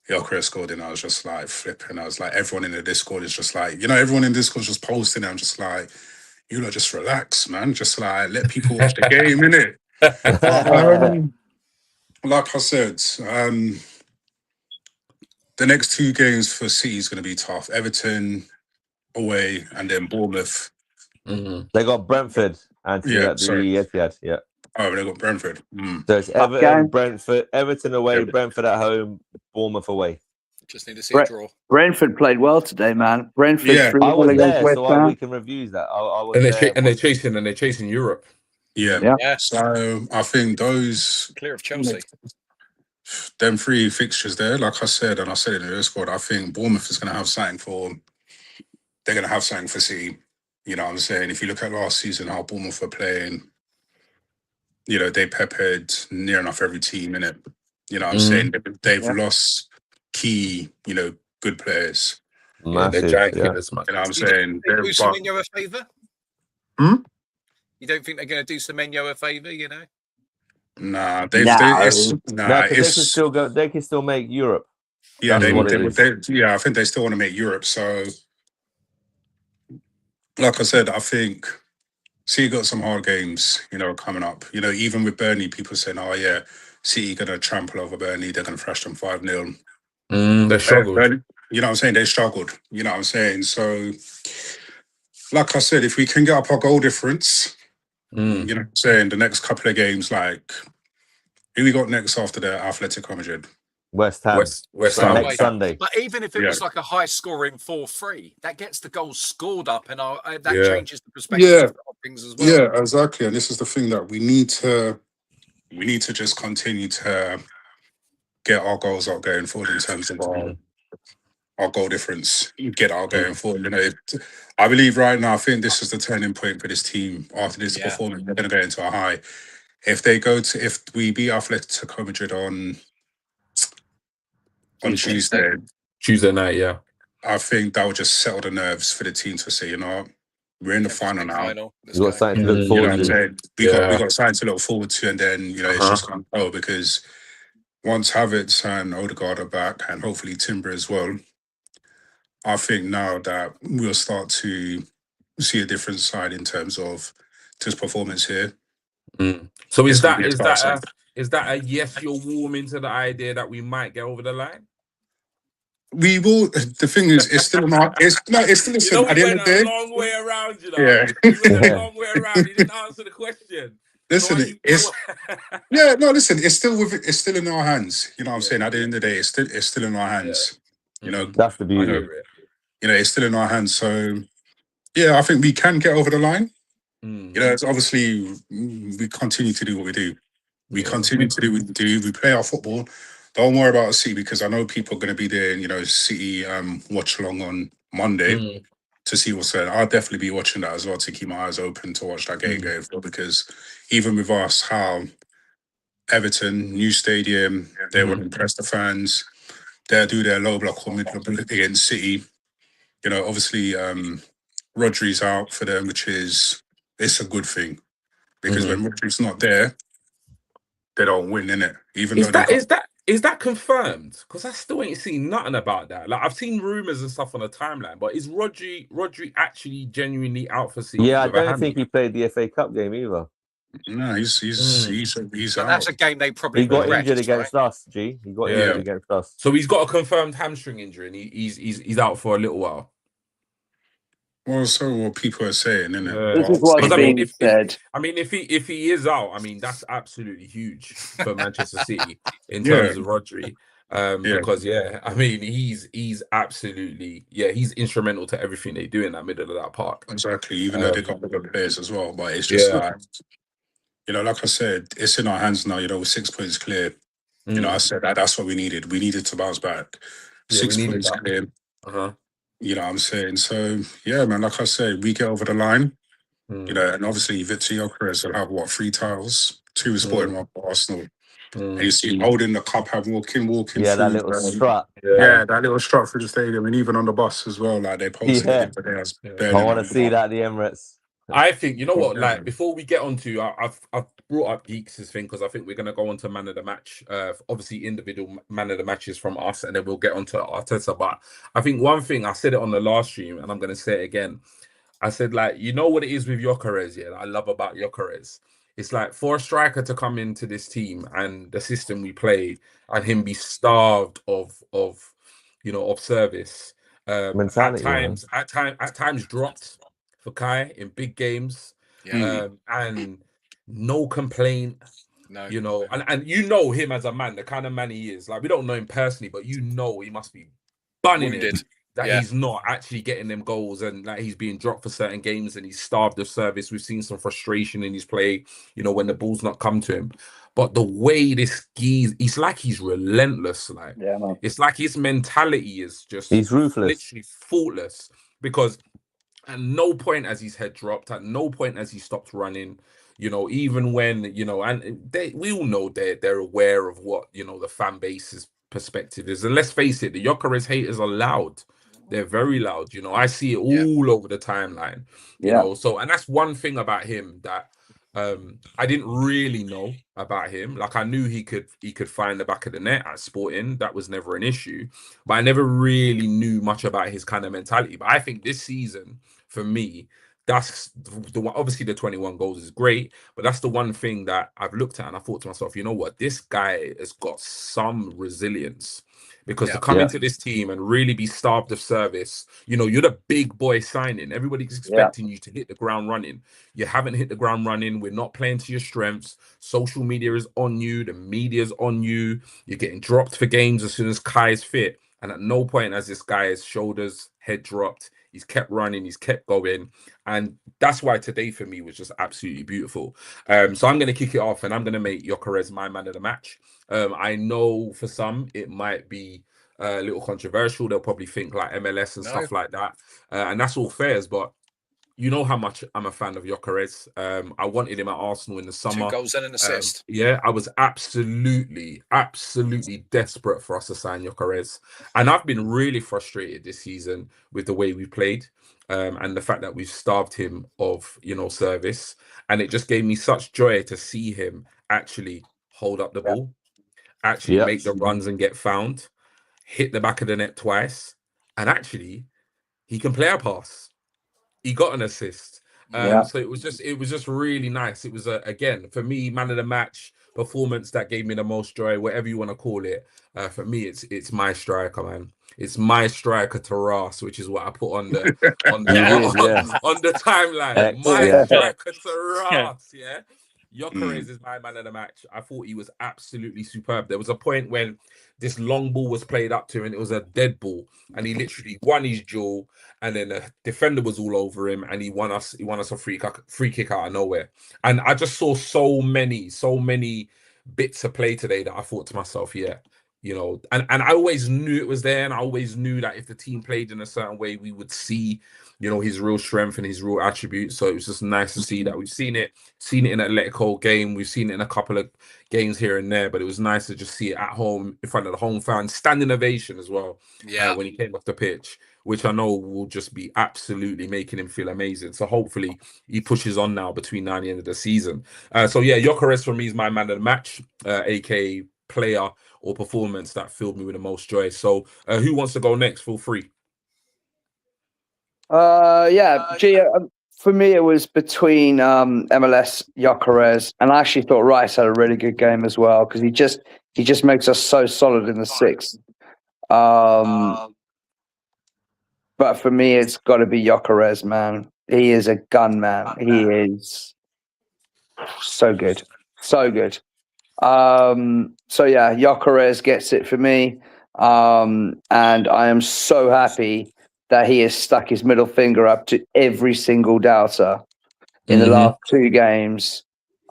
Gyökeres scored, and I was just like flipping. I was like, everyone in the Discord is just like, you know, everyone in Discord is just posting. I'm just like, you know, just relax, man. Just like let people watch the game, innit? Like I said, the next 2 games for City is going to be tough. Everton away, and then Bournemouth. They got Brentford and the Etihad. Yeah. Oh, they got Brentford. So it's Everton, Brentford, Everton away, Brentford at home, Bournemouth away. Just need to see a draw. Brentford played well today, man. Brentford. I was there, so we can review that. I was and they're chasing Europe. Yeah. So I think those clear of Chelsea. them 3 fixtures there, like I said, and I said it in the squad, I think Bournemouth is going to have something for. They're going to have something for City. You know what I'm saying? If you look at last season, how Bournemouth were playing, you know, they peppered near enough every team in it. You know what I'm saying? They've lost key, you know, good players. Massive, they're giant killers, man. You know what I'm saying? Do Semenyo a favour? Hmm? You don't think they're going to do Semenyo a favour, you know? Nah, they can still make Europe. Yeah, I think they still want to make Europe. So, like I said, I think City got some hard games, you know, coming up. You know, even with Burnley, people saying, "Oh yeah, City gonna trample over Burnley. They're gonna thrash them 5-0." They struggled. You know what I'm saying? They struggled. You know what I'm saying? So, like I said, if we can get up our goal difference, you know what I'm saying, the next couple of games, like who we got next after the Atletico Madrid? West Ham. West Ham next Sunday. But even if it was like a high scoring 4-3, that gets the goals scored up, and that changes the perspective of things as well. Yeah, exactly. And this is the thing that we need to just continue to get our goals out going forward in terms of our goal difference. Get our going forward. You know, I believe right now, I think this is the turning point for this team. After this performance, they're going to go into a high. If we beat Atletico Madrid on Tuesday night, yeah, I think that would just settle the nerves for the team to say, you know, we're in the final now. We've got something to look forward to. We got something to look forward to, and then you know it's just going to go because once Havertz and Odegaard are back, and hopefully Timber as well, I think now that we'll start to see a different side in terms of just performance here. So is that a yes? You're warming to the idea that we might get over the line. We will. The thing is, it's still not. It's still. Listen, at the end of the day, a long way around. You know, we went a long way around. You didn't answer the question. Listen, listen. It's still in our hands. You know what I'm saying? At the end of the day, it's still in our hands. You know, that's the beauty. You know, it's still in our hands. So, yeah, I think we can get over the line. You know, it's obviously we continue to do what we do. We continue to do what we do. We play our football. Don't worry about City because I know people are going to be there. You know, City watch along on Monday to see what's going on. I'll definitely be watching that as well to keep my eyes open to watch that game going forward because even with us, how Everton, new stadium, they will impress the fans. They'll do their low block or mid block against City. You know, obviously, Rodri's out for them, which is it's a good thing because when Rodri's not there, they don't win, innit? Even Is that confirmed? Because I still ain't seen nothing about that. Like I've seen rumors and stuff on the timeline, but is Rodri actually genuinely out for City? Yeah, I don't think he played the FA Cup game either. No, he's out. That's a game they probably he got injured against us. G, he got injured against us. So he's got a confirmed hamstring injury, and he's out for a little while. Well, so what people are saying, isn't it? This is what's being said. If he is out, I mean that's absolutely huge for Manchester City in terms of Rodri. Because I mean he's absolutely he's instrumental to everything they do in that middle of that park. Exactly, even though they got good players as well, but it's just like you know, like I said, it's in our hands now. You know, with 6 points clear. You know, I said that's what we needed. We needed to bounce back. 6 points clear. You know what I'm saying? So, yeah, man, like I said, we get over the line, you know, and obviously Victor Gyökeres will have, 3 titles, 2 with Sporting, 1 for Arsenal. And you see him holding the cup, walking through. That little strut. Yeah, that little strut through the stadium and even on the bus as well. Like, they posted it. But I want to see that at the Emirates. I think, you know what, like, before we get on to, I've brought up Geeks' thing because I think we're going to go on to man of the match. Obviously, individual man of the matches from us, and then we'll get on to Arteta. But I think one thing, I said it on the last stream, and I'm going to say it again. I said, like, you know what it is with Gyökeres, that I love about Gyökeres? It's like, for a striker to come into this team and the system we play, and him be starved of service. Mentality, at times dropped for Kai in big games, and no complaint. No, you know, and you know him as a man, the kind of man he is. Like, we don't know him personally, but you know he must be bunning it that he's not actually getting them goals, and that he's being dropped for certain games, and he's starved of service. We've seen some frustration in his play, you know, when the ball's not come to him. But the way this he's like he's relentless. Like it's like his mentality is just he's ruthless, literally faultless. Because at no point has his head dropped. At no point has he stopped running. You know, even when and we all know they're aware of what the fan base's perspective is. And let's face it, the Gyökeres haters are loud. They're very loud. I see it all over the timeline. So and that's one thing about him that I didn't really know about him. Like I knew he could find the back of the net at Sporting. That was never an issue. But I never really knew much about his kind of mentality. But I think this season, for me, that's the one. Obviously, the 21 goals is great, but that's the one thing that I've looked at and I thought to myself, you know what, this guy has got some resilience. Because to come into this team and really be starved of service, you're the big boy signing. Everybody's expecting you to hit the ground running. You haven't hit the ground running. We're not playing to your strengths. Social media is on you. The media's on you. You're getting dropped for games as soon as Kai is fit. And at no point has this guy's shoulders, head dropped. He's kept running. He's kept going. And that's why today for me was just absolutely beautiful. So I'm going to kick it off and I'm going to make Gyökeres my man of the match. I know for some it might be a little controversial. They'll probably think like MLS and stuff like that. And that's all fairs, but you know how much I'm a fan of Gyökeres. I wanted him at Arsenal in the summer. 2 goals and an assist. I was absolutely desperate for us to sign Gyökeres. And I've been really frustrated this season with the way we played and the fact that we've starved him of, service. And it just gave me such joy to see him actually hold up the ball, actually make the runs and get found, hit the back of the net twice. And actually, he can play a pass. He got an assist. So it was just really nice. It was again for me, man of the match performance that gave me the most joy, whatever you want to call it. For me, it's my striker, man. It's my striker Taras, which is what I put on the on the timeline. My striker Taras, Gyökeres is my man of the match. I thought he was absolutely superb. There was a point when this long ball was played up to him and it was a dead ball, and he literally won his duel, and then the defender was all over him, and he won us a free kick out of nowhere. And I just saw so many bits of play today that I thought to myself, and I always knew it was there, and I always knew that if the team played in a certain way, we would see, his real strength and his real attributes. So it was just nice to see that. We've seen it in an Atletico game. We've seen it in a couple of games here and there, but it was nice to just see it at home in front of the home fans, standing ovation as well. When he came off the pitch, which I know will just be absolutely making him feel amazing. So hopefully he pushes on now between now and the end of the season. Gyökeres for me is my man of the match, aka player or performance that filled me with the most joy. So who wants to go next? Feel free. For me it was between MLS, Gyökeres, and I actually thought Rice had a really good game as well, because he just makes us so solid in the sixth. But for me it's got to be Gyökeres, man. He is a gun man. He is so good. Gyökeres gets it for me. And I am so happy that he has stuck his middle finger up to every single doubter in the last 2 games.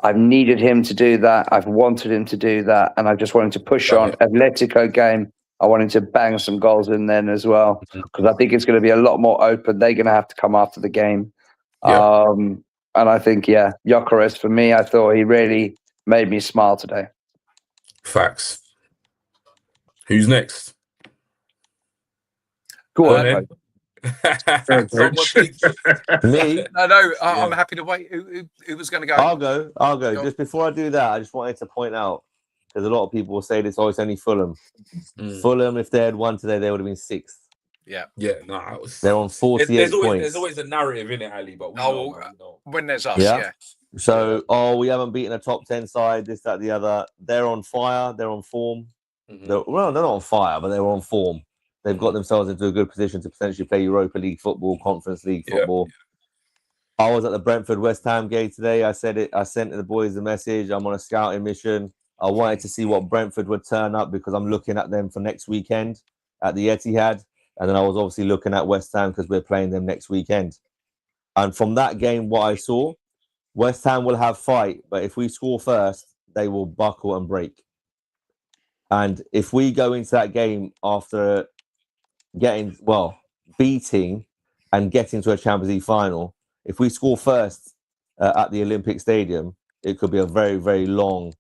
I've needed him to do that. I've wanted him to do that. And I just wanted to push on. Atletico game, I wanted to bang some goals in then as well, because I think it's going to be a lot more open. They're going to have to come after the game. And I think, Gyökeres for me, I thought he really made me smile today. Facts. Who's next? Go on. Me? No, I'm happy to wait. Who was going to go? I'll go. Just before I do that, I just wanted to point out, because a lot of people will say this, it's only Fulham. Fulham, if they had won today, they would have been 6th. They're on 48 points. There's always a narrative in it, Ali, but when there's us, So, we haven't beaten a top 10 side, this, that, the other. They're on fire. They're on form. They're not on fire, but they're on form. They've got themselves into a good position to potentially play Europa League football, Conference League football. I was at the Brentford West Ham game today. I said it. I sent the boys the message. I'm on a scouting mission. I wanted to see what Brentford would turn up, because I'm looking at them for next weekend at the Etihad. And then I was obviously looking at West Ham because we're playing them next weekend. And from that game, what I saw, West Ham will have fight. But if we score first, they will buckle and break. And if we go into that game after beating and getting to a Champions League final, if we score first at the Olympic Stadium, it could be a very, very long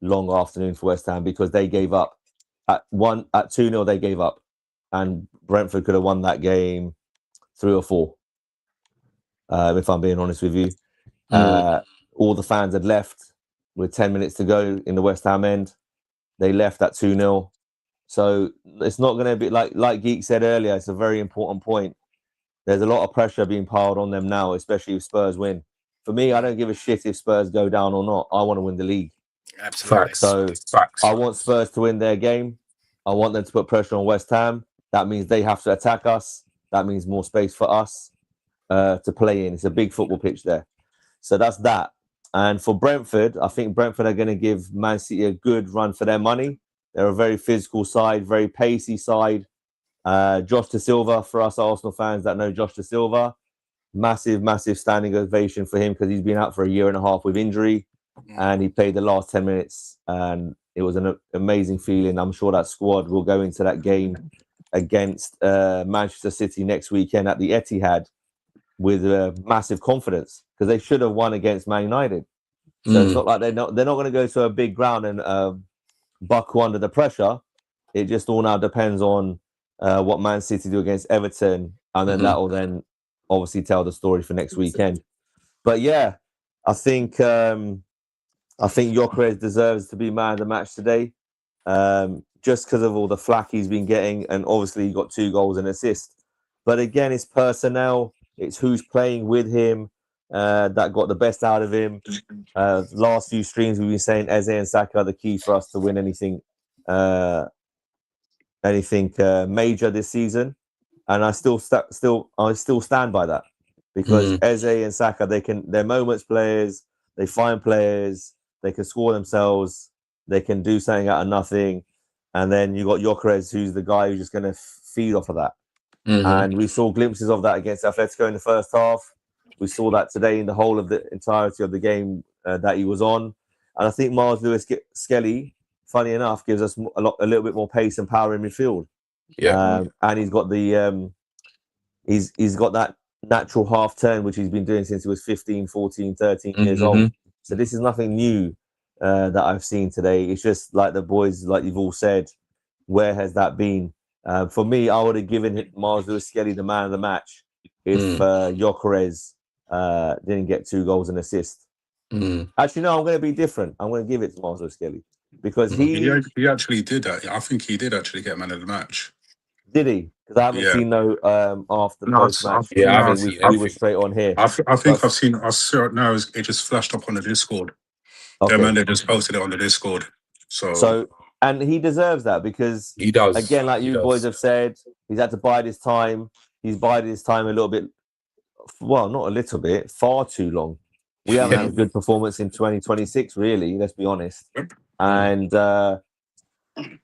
afternoon for West Ham, because they gave up at 2-0. They gave up, and Brentford could have won that game 3 or 4. If I'm being honest with you, all the fans had left with 10 minutes to go in the West Ham end. They left at 2-0. So it's not going to be like Geek said earlier. It's a very important point. There's a lot of pressure being piled on them now, especially if Spurs win. For me, I don't give a shit if Spurs go down or not. I want to win the league. Absolutely. So I want Spurs to win their game. I want them to put pressure on West Ham. That means they have to attack us. That means more space for us to play in. It's a big football pitch there. So that's that. And for Brentford, I think Brentford are going to give Man City a good run for their money. They're a very physical side, very pacey side. Josh Da Silva, for us Arsenal fans that know Josh Da Silva, massive standing ovation for him, because he's been out for a year and a half with injury, and he played the last 10 minutes, and it was an amazing feeling. I'm sure that squad will go into that game against Manchester City next weekend at the Etihad with massive confidence, because they should have won against Man United. So it's not like they're not going to go to a big ground and buckle under the pressure. It just all now depends on what Man City do against Everton, and then that will then obviously tell the story for next weekend. But yeah, I think Gyökeres deserves to be man of the match today, just because of all the flack he's been getting, and obviously he got 2 goals and assist. But again, it's personnel, it's who's playing with him that got the best out of him. Last few streams we've been saying Eze and Saka are the key for us to win anything major this season, and I still stand by that, because Eze and Saka, they're moments players, they find players, they can score themselves, they can do something out of nothing, and then you got Gyökeres, who's the guy who's just going to feed off of that. And we saw glimpses of that against Atletico in the first half. We saw that today in the whole of the entirety of the game that he was on, and I think Miles Lewis-Skelly, funny enough, gives us a little bit more pace and power in midfield. And he's got he's got that natural half turn, which he's been doing since he was 15, 14, 13 years old. So this is nothing new that I've seen today. It's just like the boys, like you've all said, where has that been? For me, I would have given Miles Lewis-Skelly the man of the match if Gyökeres didn't get 2 goals and assist. Actually, no, I'm going to be different. I'm going to give it to Miles Lewis-Skelly, because he actually did. I think he did actually get man of the match. Did he? Because I haven't seen after the post-match. We were straight on here. I think I've seen. I saw it now. It just flashed up on the Discord. Okay. Man, they just posted it on the Discord. So and he deserves that, because he does. Again, like you boys have said, he's had to bide his time. He's bided his time a little bit. Well, not a little bit, far too long. We haven't had a good performance in 2026, really. Let's be honest. And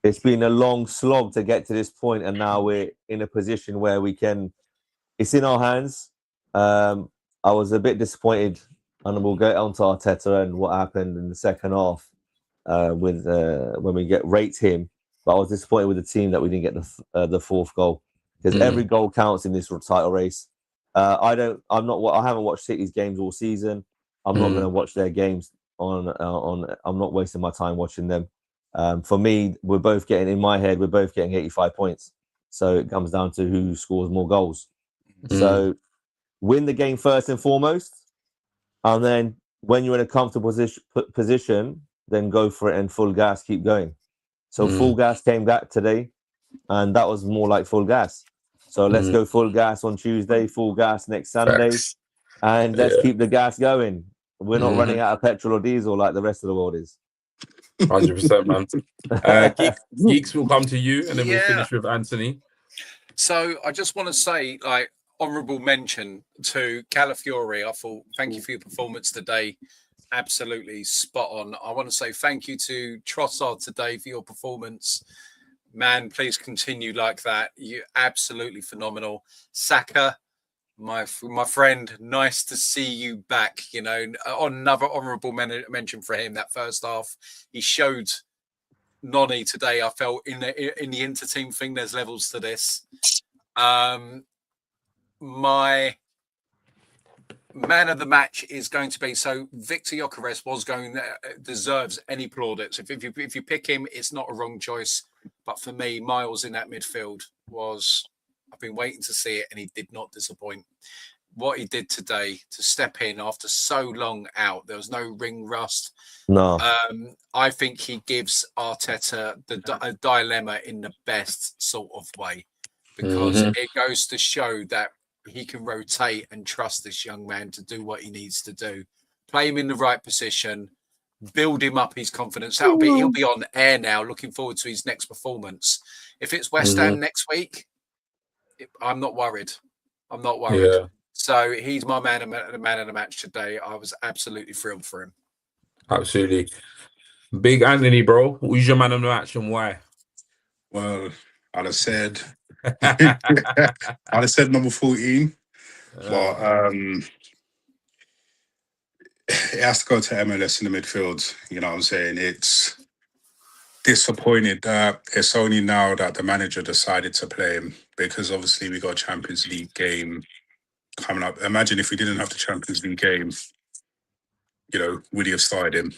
it's been a long slog to get to this point, and now we're in a position where it's in our hands. I was a bit disappointed, and we'll get onto Arteta and what happened in the second half when we rate him. But I was disappointed with the team that we didn't get the 4th goal, because every goal counts in this title race. I haven't watched City's games all season. I'm not going to watch their games on. I'm not wasting my time watching them. For me, we're both getting 85 points. So it comes down to who scores more goals. So win the game first and foremost, and then when you're in a comfortable position, then go for it and full gas, keep going. So full gas came back today, and that was more like full gas. So let's go full gas on Tuesday, full gas next Sunday, and let's keep the gas going. We're not running out of petrol or diesel like the rest of the world is. 100%, man. Geeks will come to you, and then we'll finish with Anthony. So I just want to say, honourable mention to Calafiori. I thought, thank you for your performance today. Absolutely spot on. I want to say thank you to Trossard today for your performance. Man, please continue like that. You're absolutely phenomenal. Saka, my friend, nice to see you back. You know, on another honourable mention for him. That first half, he showed Nonny today. I felt in the inter-team thing, there's levels to this. My man of the match is going to be, so Victor Gyökeres deserves any plaudits. If you pick him, it's not a wrong choice. But for me, Miles in that midfield was, I've been waiting to see it, and he did not disappoint. What he did today to step in after so long out, there was no ring rust. No. I think he gives Arteta a dilemma in the best sort of way, because it goes to show that he can rotate and trust this young man to do what he needs to do. Play him in the right position, build him up his confidence. He'll be on air now, looking forward to his next performance. If it's West Ham next week, I'm not worried. Yeah. So he's my man of the match today. I was absolutely thrilled for him. Absolutely. Big Anthony, bro. Who's your man of the match and why? Well, I'd have said number 14. But it has to go to MLS in the midfield. You know what I'm saying? It's disappointed that it's only now that the manager decided to play him, because obviously we got a Champions League game coming up. Imagine if we didn't have the Champions League game, you know, would he have started him?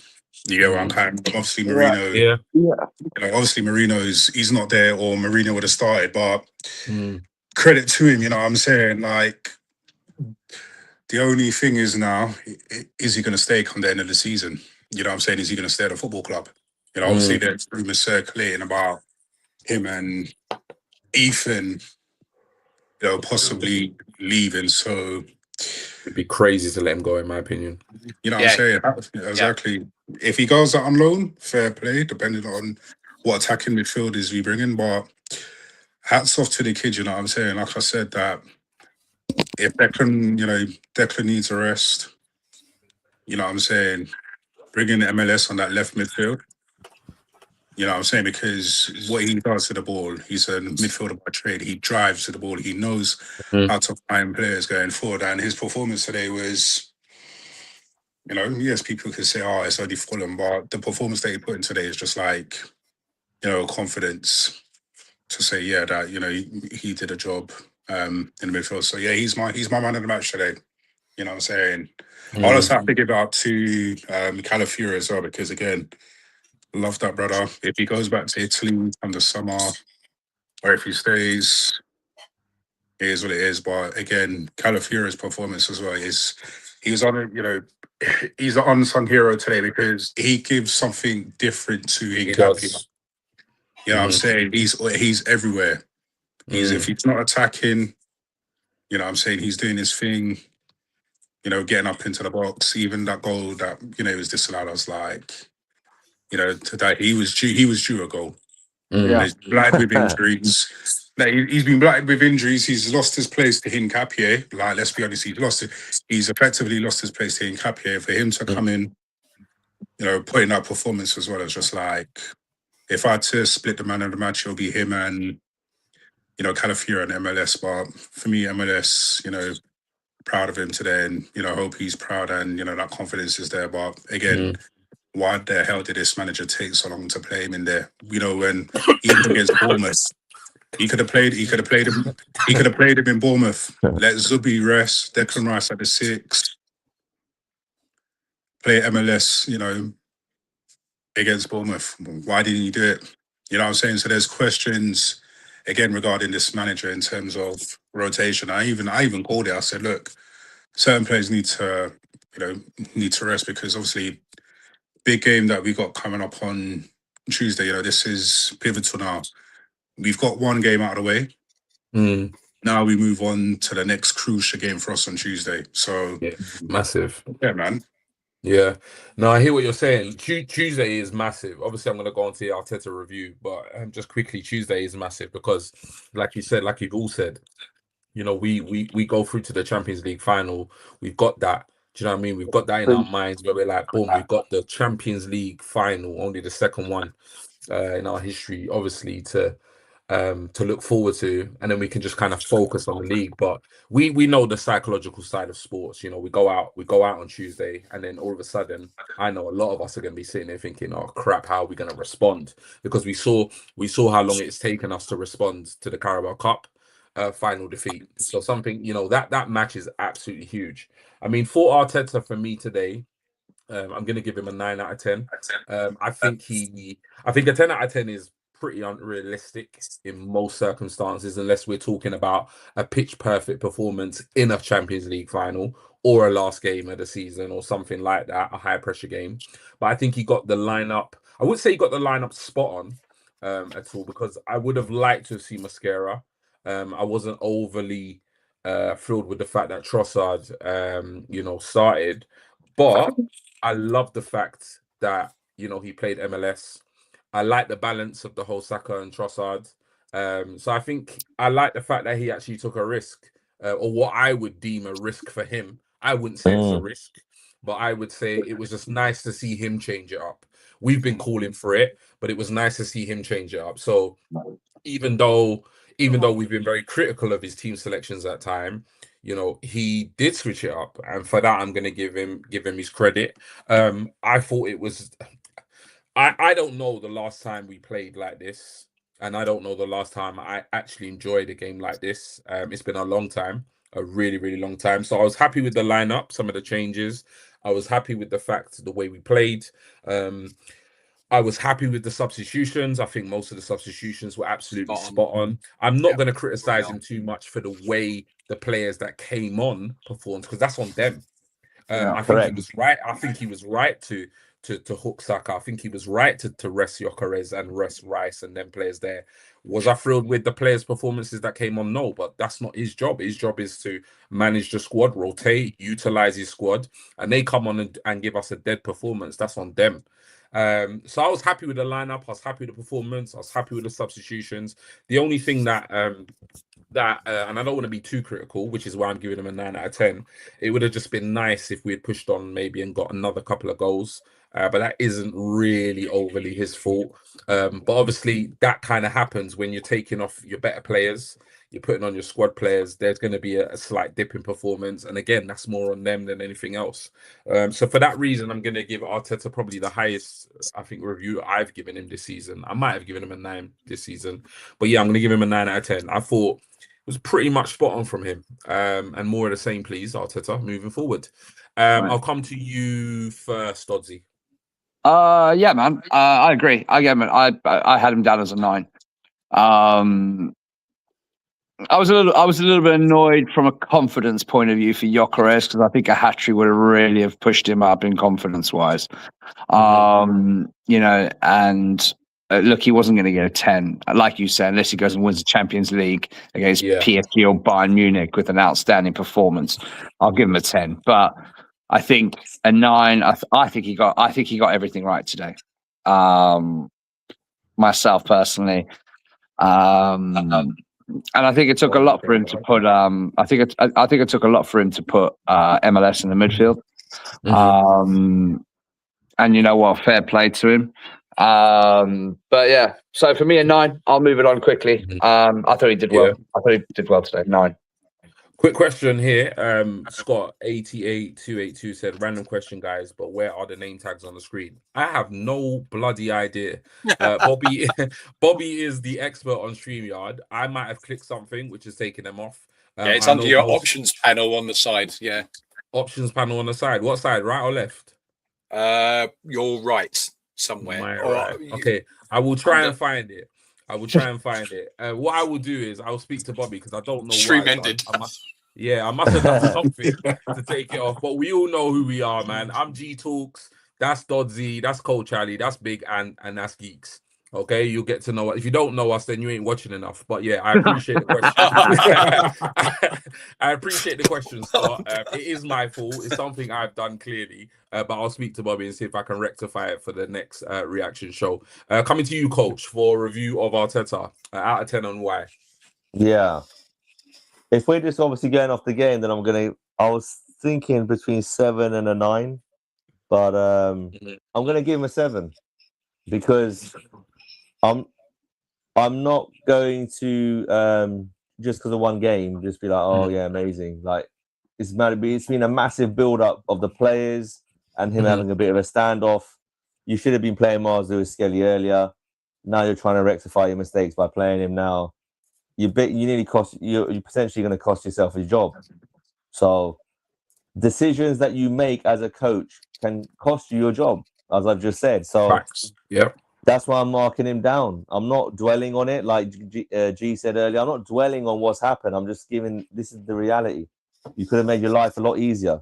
You get what I'm kind of, obviously Marino. Yeah. You know, obviously he's not there, or Marino would have started, but credit to him, you know what I'm saying? Like, the only thing is now, is he going to stay come the end of the season? You know what I'm saying? Is he going to stay at the football club? You know, obviously there's rumors circulating about him and Ethan, you know, possibly leaving. So it'd be crazy to let him go, in my opinion. You know what I'm saying? Exactly. Yeah. If he goes out on loan, fair play, depending on what attacking midfielders we bring in. But hats off to the kid, you know what I'm saying? Like I said, that if Declan needs a rest, you know what I'm saying, bringing the MLS on that left midfield, you know what I'm saying, because what he does to the ball, he's a midfielder by trade. He drives to the ball. He knows how to find players going forward. And his performance today was, you know, yes, people could say, oh, it's only Fulham, but the performance that he put in today is just like, you know, confidence to say, yeah, that, you know, he did a job in the midfield. So yeah, he's my man of the match today. You know what I'm saying? I also have to give it up to Calafiori as well, because again, love that brother. If he goes back to Italy in the summer, or if he stays, it is what it is. But again, Calafiori's performance as well is, he's on it, you know, he's an unsung hero today, because he gives something different to Hincapie. You know what I'm saying? He's everywhere. If he's not attacking, you know what I'm saying, he's doing his thing, you know, getting up into the box. Even that goal that, you know, was disallowed, I was like, you know, today he was due a goal. He's blighted with injuries. He's been blighted with injuries. He's lost his place to Hincapie. Like, let's be honest, he's effectively lost his place to Hincapie. For him to come in, you know, putting that performance as well, it's just like, if I had to split the man of the match, it'll be him and, you know, Calafiori and MLS. But for me, MLS, you know, proud of him today, and, you know, hope he's proud and, you know, that confidence is there. But again, why the hell did this manager take so long to play him in there? You know, when even against Bournemouth, he could have played him in Bournemouth. Let Zubi rest, Declan Rice at the 6, play MLS, you know, against Bournemouth. Why didn't you do it? You know what I'm saying? So there's questions again regarding this manager in terms of rotation. I even called it. I said, look, certain players need to rest, because obviously big game that we got coming up on Tuesday, you know, this is pivotal now. We've got one game out of the way. Now we move on to the next crucial game for us on Tuesday. So yeah, massive. Yeah, man. Yeah. No, I hear what you're saying. Tuesday is massive. Obviously, I'm going to go on to the Arteta review, but just quickly, Tuesday is massive because, like you said, like you've all said, you know, we go through to the Champions League final. We've got that. Do you know what I mean? We've got that in our minds where we're like, boom, we've got the Champions League final, only the second one in our history, obviously, to to look forward to, and then we can just kind of focus on the league. But we know the psychological side of sports. You know, we go out on Tuesday, and then all of a sudden, I know a lot of us are going to be sitting there thinking, "Oh crap, how are we going to respond?" Because we saw how long it's taken us to respond to the Carabao Cup final defeat. So something, you know, that match is absolutely huge. I mean, for Arteta, for me today, I'm going to give him a 9 out of 10. I think a 10 out of 10 is pretty unrealistic in most circumstances, unless we're talking about a pitch perfect performance in a Champions League final or a last game of the season or something like that, a high pressure game. But I think he got the lineup. I would say he got the lineup spot on at all, because I would have liked to see Mascara. I wasn't overly thrilled with the fact that Trossard, started, but I love the fact that, you know, he played MLS. I like the balance of the whole Saka and Trossard. So I think I like the fact that he actually took a risk, or what I would deem a risk for him. I wouldn't say it's a risk, but I would say it was just nice to see him change it up. We've been calling for it, but it was nice to see him change it up. So even though we've been very critical of his team selections at time, you know, he did switch it up, and for that I'm going to give him his credit. I thought it was, I don't know the last time we played like this, and I don't know the last time I actually enjoyed a game like this. It's been a long time, a really, really long time. So I was happy with the lineup, some of the changes. I was happy with the fact the way we played. I was happy with the substitutions. I think most of the substitutions were absolutely spot on. I'm not going to criticize him too much for the way the players that came on performed, because that's on them. I think he was right. I think he was right to hook Saka. I think he was right to rest Gyökeres and rest Rice and them players there. Was I thrilled with the players' performances that came on? No, but that's not his job. His job is to manage the squad, rotate, utilize his squad, and they come on and give us a dead performance. That's on them. So I was happy with the lineup. I was happy with the performance. I was happy with the substitutions. The only thing that and I don't want to be too critical, which is why I'm giving him a 9 out of 10. It would have just been nice if we had pushed on maybe and got another couple of goals. But that isn't really overly his fault. But obviously that kind of happens when you're taking off your better players, you're putting on your squad players. There's going to be a slight dip in performance, and again, that's more on them than anything else. So for that reason, I'm going to give Arteta probably the highest, I think, review I've given him this season. I might have given him a 9 this season, but yeah, I'm going to give him a 9 out of 10. I thought it was pretty much spot on from him. And more of the same, please, Arteta, moving forward. Right. I'll come to you first, Doddsy. Yeah, man. I agree. I had him down as a 9. I was a little bit annoyed from a confidence point of view for Gyökeres, because I think a hat-trick would have really have pushed him up in confidence-wise. You know, and look, he wasn't going to get a 10, like you said, unless he goes and wins the Champions League against PSG or Bayern Munich with an outstanding performance. I'll give him a 10, but I think a 9. I think he got everything right today. Myself personally, and I think it took a lot for him to put. I think it took a lot for him to put MLS in the midfield. And you know what? Fair play to him. But yeah, so for me a 9. I'll move it on quickly. I thought he did well. I thought he did well today. 9. Quick question here. Scott 88282 said, random question, guys, but where are the name tags on the screen? I have no bloody idea. Bobby is the expert on StreamYard. I might have clicked something which is taking them off. Yeah, it's under your options panel on the side. Yeah. Options panel on the side. What side? Right or left? Your right somewhere. Right. Okay. I will try and find it. What I will do is I'll speak to Bobby, because I don't know stream ended. I must have done something to take it off. But we all know who we are, man. I'm G Talks. That's Doddsy. That's Cold Charlie. That's Big and that's Geeks. Okay, you'll get to know it. If you don't know us, then you ain't watching enough. But yeah, I appreciate the question. I appreciate the question, Scott. It is my fault. It's something I've done clearly. But I'll speak to Bobby and see if I can rectify it for the next reaction show. Coming to you, Coach, for a review of Arteta. Out of 10 on why. Yeah. If we're just obviously going off the game, then I was thinking between 7 and a 9. But I'm going to give him a 7. Because I'm not going to just because of one game just be like, oh yeah, amazing. Like it's been a massive build up of the players and him having a bit of a standoff. You should have been playing Mars Lewis Skelly earlier. Now you're trying to rectify your mistakes by playing him now. You're potentially going to cost yourself a job. So decisions that you make as a coach can cost you your job, as I've just said. So facts. Yep. That's why I'm marking him down. I'm not dwelling on it, like G said earlier. I'm not dwelling on what's happened. I'm just giving. This is the reality. You could have made your life a lot easier.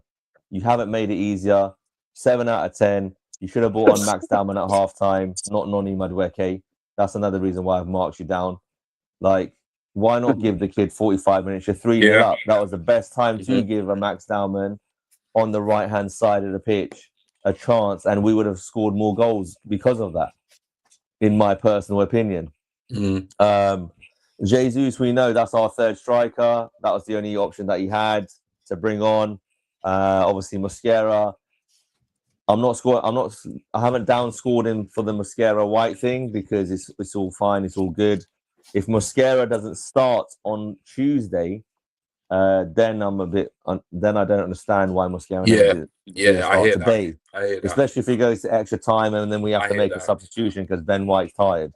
You haven't made it easier. 7 out of 10. You should have brought on Max Dalman at halftime, not Noni Madueke. That's another reason why I've marked you down. Like, why not give the kid 45 minutes? You're 3-0 up. That was the best time to give a Max Dalman on the right-hand side of the pitch a chance, and we would have scored more goals because of that, in my personal opinion. Jesus, we know that's our third striker. That was the only option that he had to bring on. Obviously, Mosquera. I haven't down scored him for the Mosquera White thing because it's all fine, it's all good. If Mosquera doesn't start on Tuesday, then I'm a bit. Then I don't understand why Mosquera didn't start today. I hear that. Especially if he goes to extra time and then we have to make a substitution because Ben White's tired.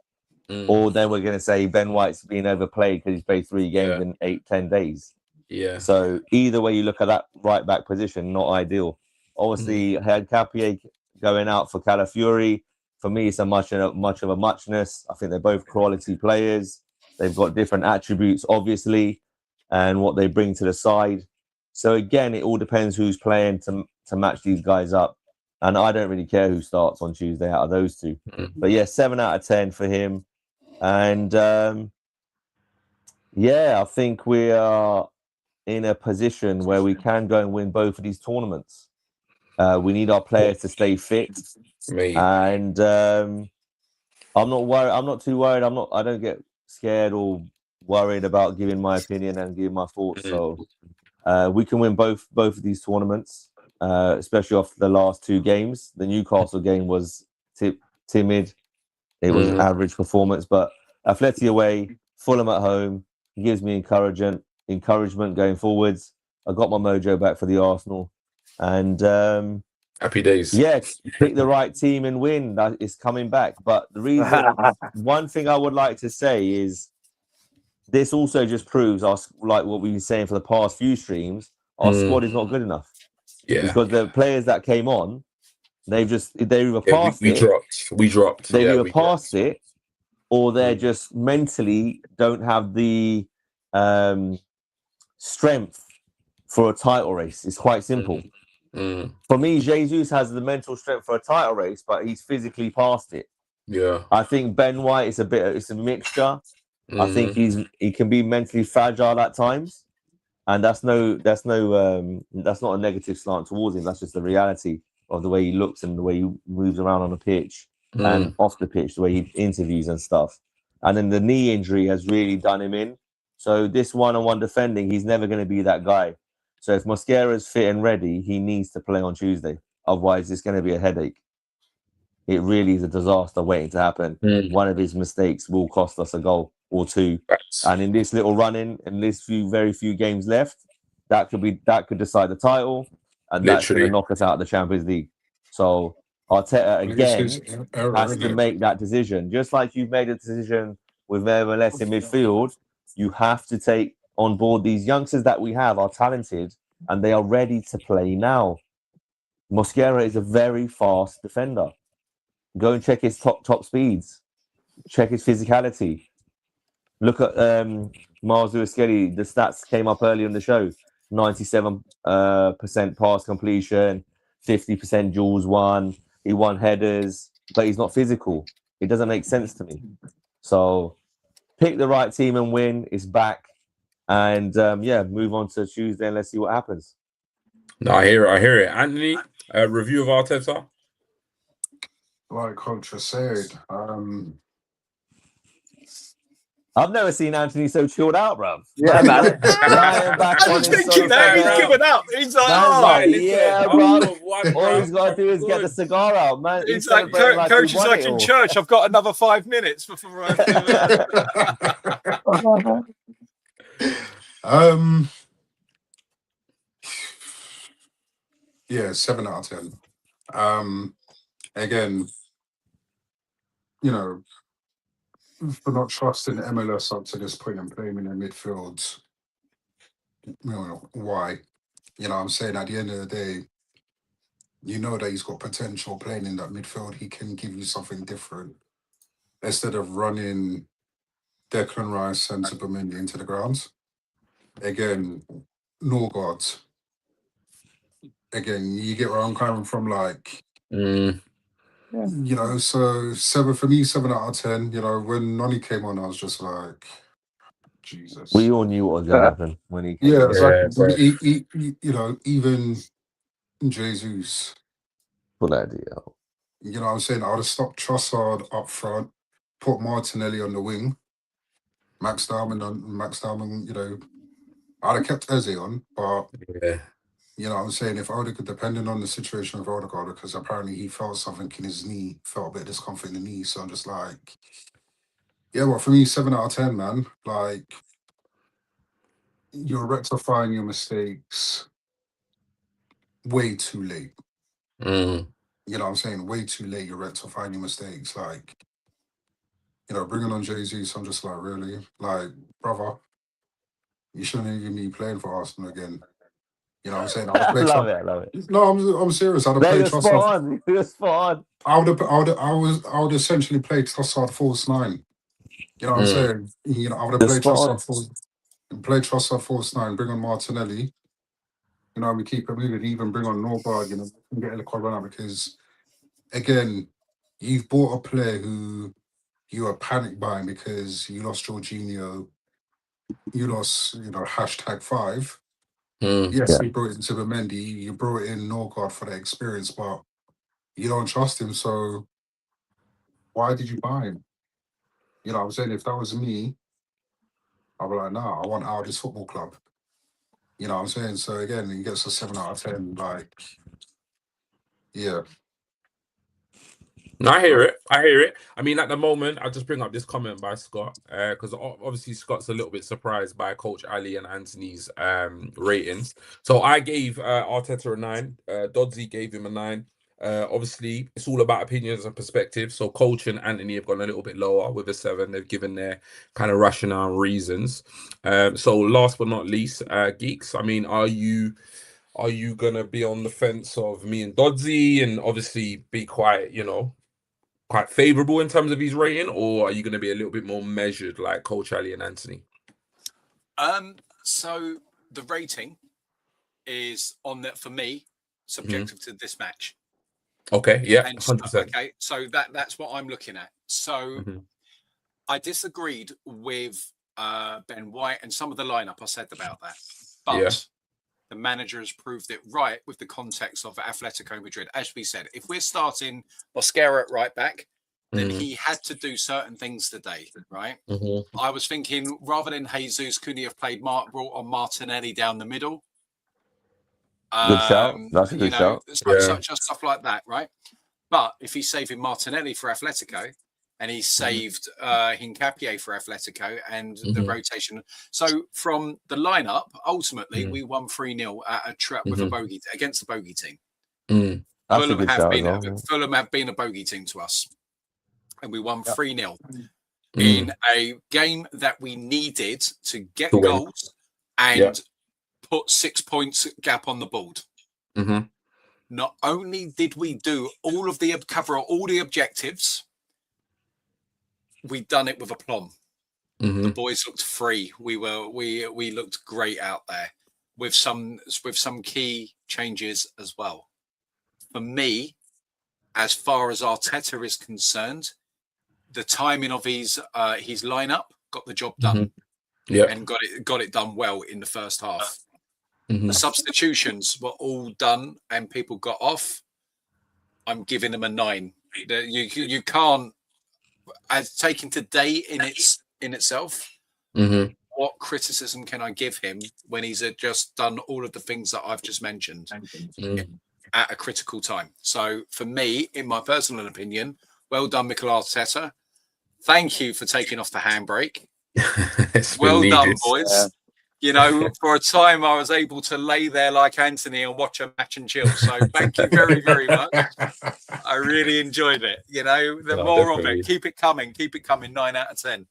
Or then we're going to say Ben White's been overplayed because he's played 3 games in 8-10 days. Yeah. So either way you look at that right back position, not ideal. Obviously, had Capier going out for Calafiori. For me, it's much of a muchness. I think they're both quality players. They've got different attributes, obviously, and what they bring to the side. So again, it all depends who's playing to match these guys up. And I don't really care who starts on Tuesday out of those two. But yeah, 7 out of 10 for him. And I think we are in a position where we can go and win both of these tournaments. We need our players to stay fit. And I'm not worried. I'm not too worried. I don't get scared or worried about giving my opinion and giving my thoughts. So we can win both of these tournaments, especially after the last 2 games. The Newcastle game was timid. It was an average performance, but Atleti away, Fulham at home gives me encouragement going forwards. I got my mojo back for the Arsenal, and happy days. Yeah, pick the right team and win. That is coming back. But the reason, one thing I would like to say is, this also just proves us, like what we've been saying for the past few streams, our squad is not good enough. Yeah, because the players that came on, they either passed we dropped. They either passed it, or they're just mentally don't have the strength for a title race. It's quite simple. For me, Jesus has the mental strength for a title race, but he's physically past it. Yeah, I think Ben White is it's a mixture. I think he can be mentally fragile at times, and that's not a negative slant towards him. That's just the reality of the way he looks and the way he moves around on the pitch and off the pitch, the way he interviews and stuff. And then the knee injury has really done him in. So this one-on-one defending, he's never going to be that guy. So if Mosquera's fit and ready, he needs to play on Tuesday. Otherwise, it's going to be a headache. It really is a disaster waiting to happen. One of his mistakes will cost us a goal or 2. And in this little run-in, and this very few games left, that could decide the title, and that's going to knock us out of the Champions League. So Arteta again has to make that decision. Just like you've made a decision with MLS in midfield, you have to take on board these youngsters that we have are talented and they are ready to play now. Mosquera is a very fast defender. Go and check his top speeds. Check his physicality. Look at Miles Lewis-Skelly. The stats came up earlier in the show. 97% pass completion, 50% duels won. He won headers, but he's not physical. It doesn't make sense to me. So pick the right team and win. It's back. And move on to Tuesday and let's see what happens. No, I hear it. Anthony, review of Arteta. Like Coach said, I've never seen Anthony so chilled out, bro. Yeah, man. Lying back I on was his thinking sofa, that he's man. given up. He's like, Man's oh, like, listen, yeah, I'm bro. good, one All he's round, got to do I'm is get the good. cigar out, man. He's it's like celebrating like he coach is won like it in all. church. I've got another 5 minutes before I have to. Yeah, 7 out of 10. Again, for not trusting MLS up to this point and playing in the midfield, why? I'm saying at the end of the day, that he's got potential playing in that midfield. He can give you something different instead of running Declan Rice and Superman into the ground. Again, Norgard. Again, you get where I'm coming from. Like, so 7 for me, 7 out of 10. When Nani came on, I was just like, Jesus. We all knew what was going to happen when he came. Yeah, on. exactly. Even Jesus. Full idea. What I'm saying? I would have stopped Trossard up front, put Martinelli on the wing, Max Diamond. I'd have kept Eze on, but what I'm saying, if Odegaard, depending on the situation of Odegaard, because apparently he felt something in his knee, felt a bit of discomfort in the knee, so I'm just like, well, for me, 7 out of 10, man. Like, you're rectifying your mistakes way too late. What I'm saying? Way too late, you're rectifying your mistakes. Like, bringing on Jesus, I'm just like, really? Like, brother, you shouldn't even be playing for Arsenal again. What I'm saying? I love it. No, I'm serious. I'd have played Trossard. You're spot on. I would essentially play Trossard false 9. What I'm saying? I would have played Trossard false 9, bring on Martinelli. We keep it moving, even bring on Norberg, and get a little run out, because again, you've bought a player who you are panicked buying because you lost Jorginho, you lost, #5. Yes, you brought in Zubimendi, you brought in Norgard for the experience, but you don't trust him, so why did you buy him? What I'm saying? If that was me, I'd be like, nah, I want out of this football club. What I'm saying? So again, he gets a 7 out of 10. Like, yeah. No, I hear it. I mean, at the moment, I'll just bring up this comment by Scott, because obviously Scott's a little bit surprised by Coach Ali and Anthony's ratings. So I gave Arteta a 9. Doddsy gave him a 9. Obviously, it's all about opinions and perspective. So Coach and Anthony have gone a little bit lower with a 7. They've given their kind of rationale and reasons. So last but not least, Geeks, I mean, are you gonna be on the fence of me and Doddsy and obviously be quite favorable in terms of his rating, or are you going to be a little bit more measured like Coach Ali and Anthony? So the rating is on that for me, subjective to this match. Okay, yeah, 100%. Okay, so that's what I'm looking at. So I disagreed with Ben White and some of the lineup I said about that, but the manager has proved it right with the context of Atletico Madrid. As we said, if we're starting Mosquera at right back, then he had to do certain things today, right? I was thinking, rather than Jesus, couldn't he have brought on Martinelli down the middle? Good shout. That's a good shout. Such stuff like that, right? But if he's saving Martinelli for Atletico, and he saved Hincapié for Atletico and the rotation. So from the lineup, ultimately, we won 3-0 at a trap with a bogey against a bogey team. Fulham have been a bogey team to us. And we won 3-0 in a game that we needed to get goals and put 6 points gap on the board. Not only did we do cover all the objectives, we'd done it with aplomb. The boys looked free. We looked great out there with some key changes as well. For me, as far as Arteta is concerned, the timing of his lineup got the job done, and got it done well in the first half. The substitutions were all done and people got off. I'm giving them a 9. You can't. As taken today in its in itself. Mm-hmm. What criticism can I give him when he's just done all of the things that I've just mentioned at a critical time? So for me, in my personal opinion, well done, Mikel Arteta. Thank you for taking off the handbrake. Well done, boys. You know, for a time I was able to lay there like Anthony and watch a match and chill. So thank you very, very much. I really enjoyed it. You know, the more definitely. Of it. Keep it coming. Keep it coming. 9 out of 10.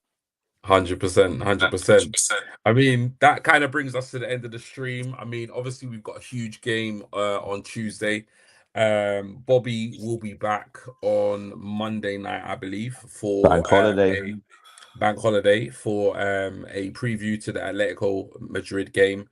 100%. I mean, that kind of brings us to the end of the stream. I mean, obviously we've got a huge game on Tuesday. Bobby will be back on Monday night, I believe, for bank holiday for a preview to the Atletico Madrid game.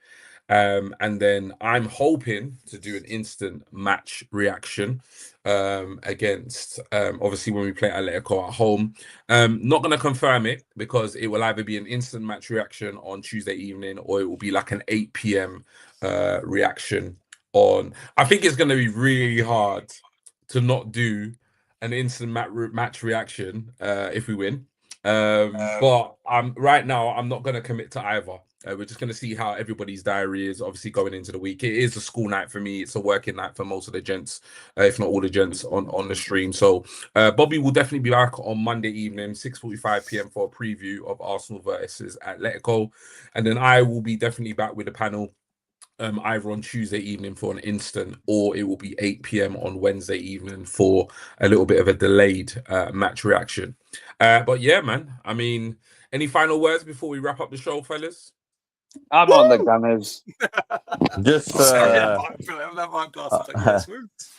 And then I'm hoping to do an instant match reaction against obviously when we play Atletico at home. Not going to confirm it because it will either be an instant match reaction on Tuesday evening or it will be like an 8 p.m. Reaction on. I think it's going to be really hard to not do an instant match reaction if we win. But right now I'm not going to commit to either. We're just going to see how everybody's diary is obviously going into the week. It is a school night for me. It's a working night for most of the gents, if not all the gents on the stream. So Bobby will definitely be back on Monday evening, 6:45 p.m. for a preview of Arsenal versus Atletico. And then I will be definitely back with the panel either on Tuesday evening for an instant or it will be 8 p.m. on Wednesday evening for a little bit of a delayed match reaction. But yeah, man, I mean, any final words before we wrap up the show, fellas? I'm on the Gunners. Just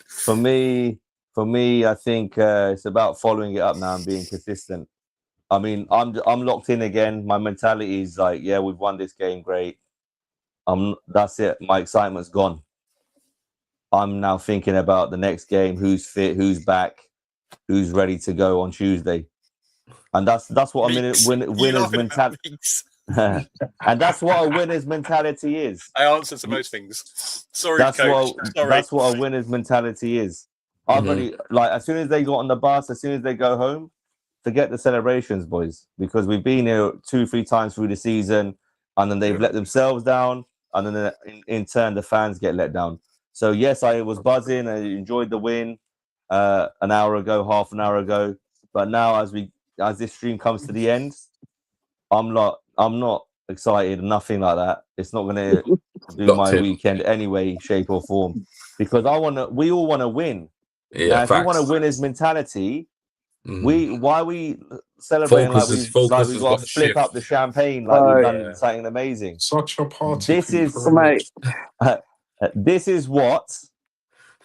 for me, I think it's about following it up now and being consistent. I mean, I'm locked in again. My mentality is like, yeah, we've won this game, great. That's it. My excitement's gone. I'm now thinking about the next game, who's fit, who's back, who's ready to go on Tuesday. And that's what winner's mentality. And that's what a winner's mentality is. I answer to most things. Sorry, that's coach. That's what a winner's mentality is. I've already, like, as soon as they got on the bus, as soon as they go home, forget the celebrations, boys, because we've been here 2-3 times through the season, and then they've let themselves down, and then in turn the fans get let down. So yes, I was buzzing. I enjoyed the win an hour ago, half an hour ago, but now as this stream comes to the end, I'm not excited, nothing like that. It's not going to do my weekend anyway, shape or form, because we all want to win. Yeah, now, if you want to win his mentality, why are we celebrating like we've got to flip up the champagne like we've done something amazing? Such a party. This is what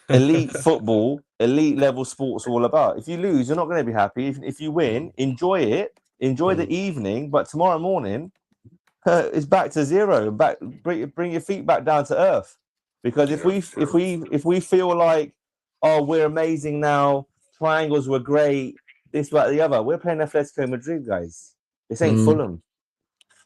elite football, elite level sports are all about. If you lose, you're not going to be happy. If you win, enjoy it, enjoy the evening, but tomorrow morning it's back to zero. Bring your feet back down to earth. Because if we feel like, oh, we're amazing now, triangles were great, this, that, the other, we're playing Atletico Madrid, guys. This ain't Fulham.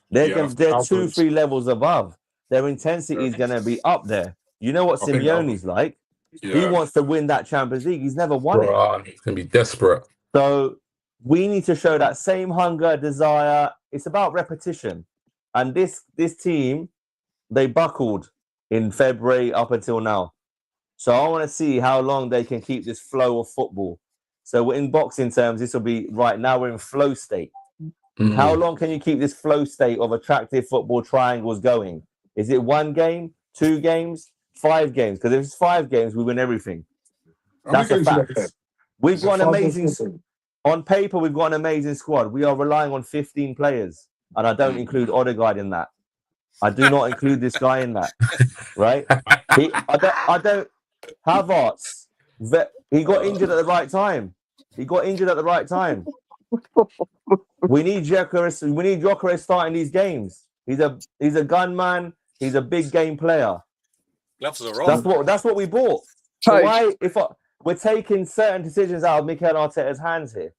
They're 2-3 levels above. Their intensity is going to be up there. You know what Simeone's like? He wants to win that Champions League. He's never won it. He's going to be desperate. So we need to show that same hunger, desire. It's about repetition. And this team, they buckled in February up until now. So I want to see how long they can keep this flow of football. So in boxing terms, this will be right now we're in flow state. How long can you keep this flow state of attractive football triangles going? Is it 1 game, 2 games, 5 games? Because if it's 5 games, we win everything. That's a fact. We've got an amazing, on paper, we've got an amazing squad. We are relying on 15 players. And I don't include Odegaard in that. I do not include this guy in that. Right? I don't Havertz. He got injured at the right time. We need Gyökeres starting these games. He's a gunman. He's a big game player. Gloves are wrong. That's what we bought. So we're taking certain decisions out of Mikel Arteta's hands here.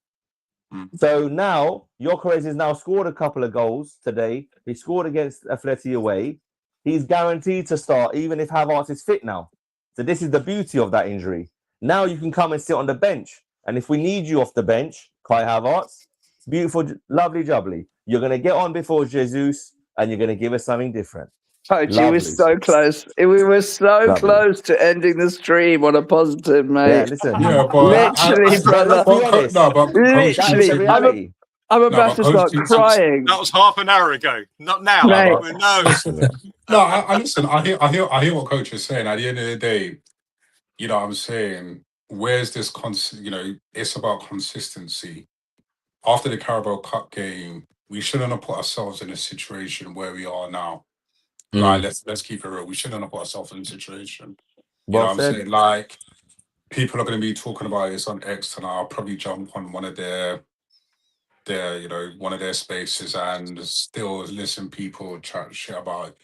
So now Gyökeres has now scored a couple of goals today. He scored against Atleti away. He's guaranteed to start even if Havertz is fit now. So this is the beauty of that injury. Now you can come and sit on the bench. And if we need you off the bench, Kai Havertz, beautiful, lovely jubbly. You're going to get on before Jesus, and you're going to give us something different. Coach, he was so close. We were so close to ending the stream on a positive, mate. Yeah, listen. Yeah, but literally, brother. Let's be honest. No, but Coach That is Teams, the reality. I'm about to start crying. That was half an hour ago. Not now. Mate. No. No, I listen. I hear what Coach is saying. At the end of the day, you know, what I'm saying, where's this you know, it's about consistency. After the Carabao Cup game, we shouldn't have put ourselves in a situation where we are now. Like, let's keep it real. We shouldn't have put ourselves in a situation. You know what I'm saying? Like, people are going to be talking about this on X tonight. I'll probably jump on one of their spaces and still listen people chat shit about,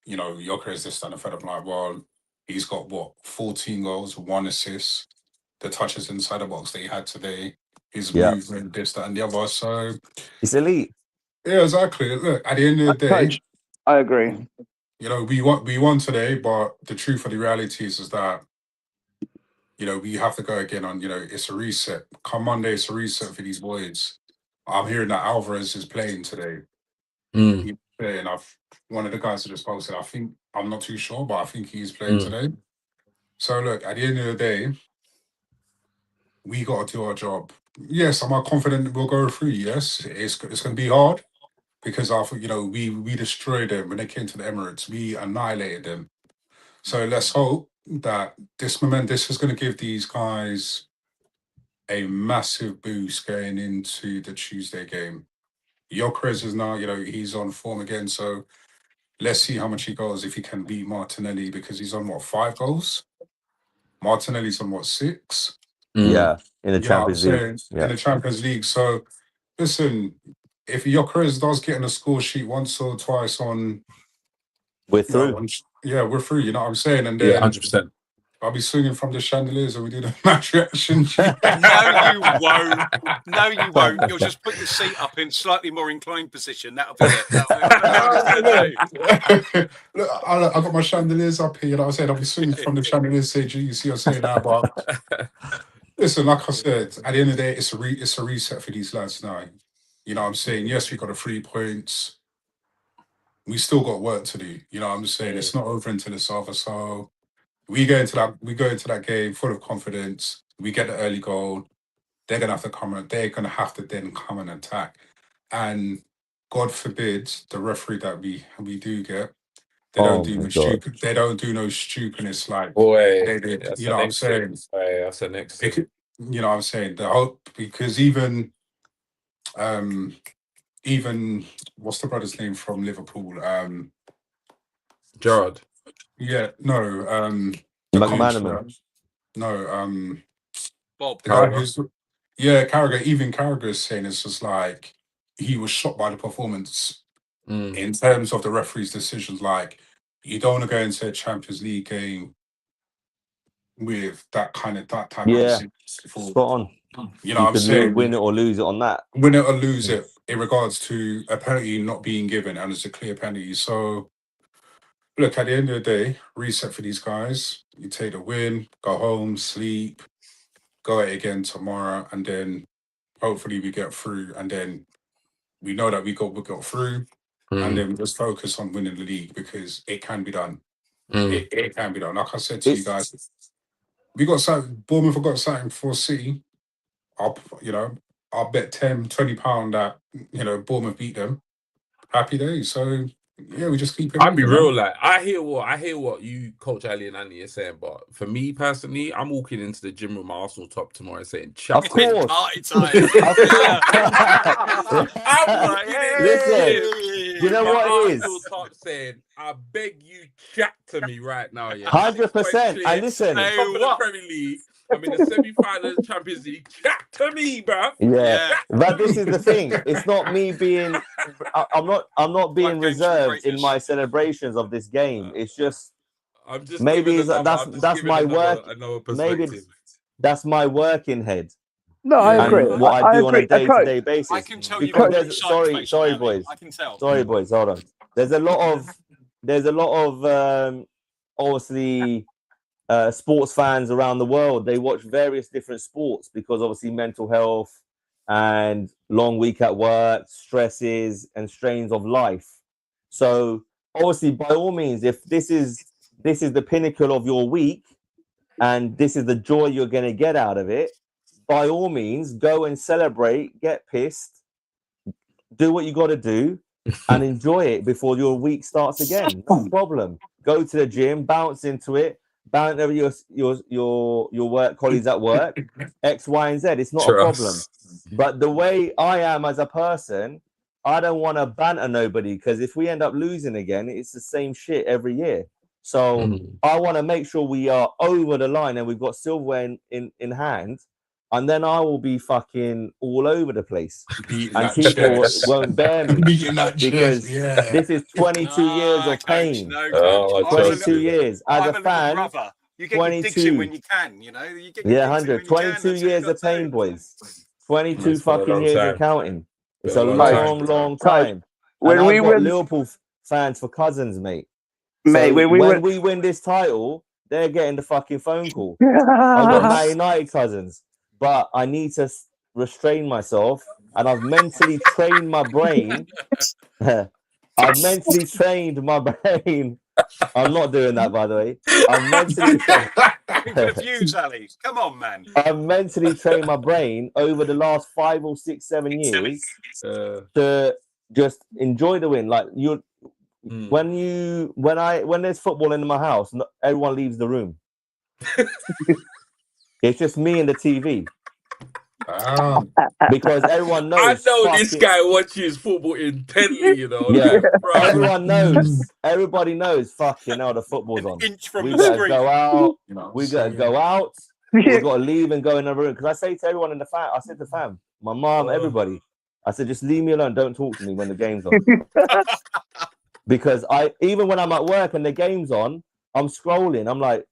you know, Gyökeres this and the third. I'm like, well, he's got what, 14 goals, 1 assist, the touches inside the box that he had today, his movement, this, that, and the other. So it's elite. Yeah, exactly. Look, at the end of the day, Coach, I agree. You know, we won today, but the truth of the reality is that, you know, we have to go again on, you know, it's a reset. Come Monday, it's a reset for these boys. I'm hearing that Alvarez is playing today. He's playing. One of the guys that just posted, I'm not too sure, but I think he's playing today. So look, at the end of the day, we got to do our job. Yes, am I confident we'll go through? Yes, it's going to be hard because you know, we destroyed them when they came to the Emirates. We annihilated them. So let's hope that this is going to give these guys a massive boost going into the Tuesday game. Gyökeres is now, you know, he's on form again. So let's see how much he goes if he can beat Martinelli, because he's on what, 5 goals? Martinelli's on what, 6? Yeah, in the Champions League. Yeah. In the Champions League. So listen, if Gyökeres does get in the score sheet once or twice on, we're through. We're through. You know what I'm saying? And then 100%. I'll be swinging from the chandeliers and we do the match reaction. No, you won't. No, you won't. You'll just put your seat up in slightly more inclined position. That'll be it. Look, I got my chandeliers up here. You know what I'm saying? I'll be swinging from the chandeliers. Say, you see what I'm saying now? But listen, like I said, at the end of the day, it's a reset for these lads now. You know what I'm saying? Yes, we got the 3 points. We still got work to do. You know what I'm saying? It's not over until it's over. So we go into that game full of confidence. We get the early goal. They're gonna have to come. They're gonna have to then come and attack. And God forbid the referee that we do get, they don't do no stupid. They don't do no stupidness like they did. You know what I'm saying? That's the next thing. You know what I'm saying? The hope, because even what's the brother's name from Liverpool? Gerard. Yeah, no, McManaman. No, Bob. the guy who's Carragher. Even Carragher is saying it's just like he was shocked by the performance in terms of the referee's decisions. Like, you don't want to go into a Champions League game with that type of spot on. You know what I'm saying? Win it or lose it on that. Win it or lose it in regards to a penalty not being given, and it's a clear penalty. So look, at the end of the day, reset for these guys. You take the win, go home, sleep, go at it again tomorrow, and then hopefully we get through. And then we know that we got through, and then we just focus on winning the league, because it can be done. It can be done. Like I said to you guys, we got something. Bournemouth have got something for City. I'll bet £10-20 that, you know, Bournemouth beat them. Happy days. So yeah, we just keep it. I'll be real, like I hear what you, Coach Ali and Andy, are saying, but for me personally, I'm walking into the gym with my Arsenal top tomorrow saying, "Of course, party time." Listen, you know what it is? Top saying, I beg you, chat to me right now, yeah. 100%. And listen, top of the Premier League, I'm in the semi-final of the Champions League. Chat to me, bro. Yeah. But this is the thing. It's not me being. I'm not being reserved in my celebrations of this game. It's just. I'm just maybe that's my work. Maybe that's my working head. No, I agree. What I do on a day-to-day basis. I can tell because sorry, boys. I can tell. Sorry, boys. Hold on. There's a lot of obviously sports fans around the world. They watch various different sports because obviously mental health and long week at work, stresses and strains of life. So obviously, by all means, if this is the pinnacle of your week and this is the joy you're going to get out of it, by all means, go and celebrate, get pissed, do what you got to do, and enjoy it before your week starts again. No problem. Go to the gym, bounce into it, banter your work colleagues at work, X, Y, and Z. It's not a problem. But the way I am as a person, I don't want to banter nobody, because if we end up losing again, it's the same shit every year. So I want to make sure we are over the line and we've got silverware in hand, and then I will be fucking all over the place, and people won't bear me because this is 22 years of pain. No, 22 years as a fan. Brother. You get 22 when you can, you know. You get 100. 22 years of pain, boys. 22 fucking years and counting. It's a long time. When I've got Liverpool fans for cousins, mate. Mate, so when we win this title, they're getting the fucking phone call. I've got Man United cousins, but I need to restrain myself, and I've mentally trained my brain. I've mentally trained my brain. I'm not doing that, by the way. I'm mentally views, Ali. Come on, man. I've mentally trained my brain over the last 5 or 6, 7 years to just enjoy the win. Like when there's football in my house, everyone leaves the room. It's just me and the TV. Because everyone knows. I know this guy watches football intently, you know. Yeah, everyone knows. Everybody knows. Fucking hell, the football's on. We gotta go out. We gotta go out. We gotta leave and go in the room. Because I say to everyone in the fam, I said to fam, my mom, everybody, I said, just leave me alone. Don't talk to me when the game's on. Because even when I'm at work and the game's on, I'm scrolling. I'm like,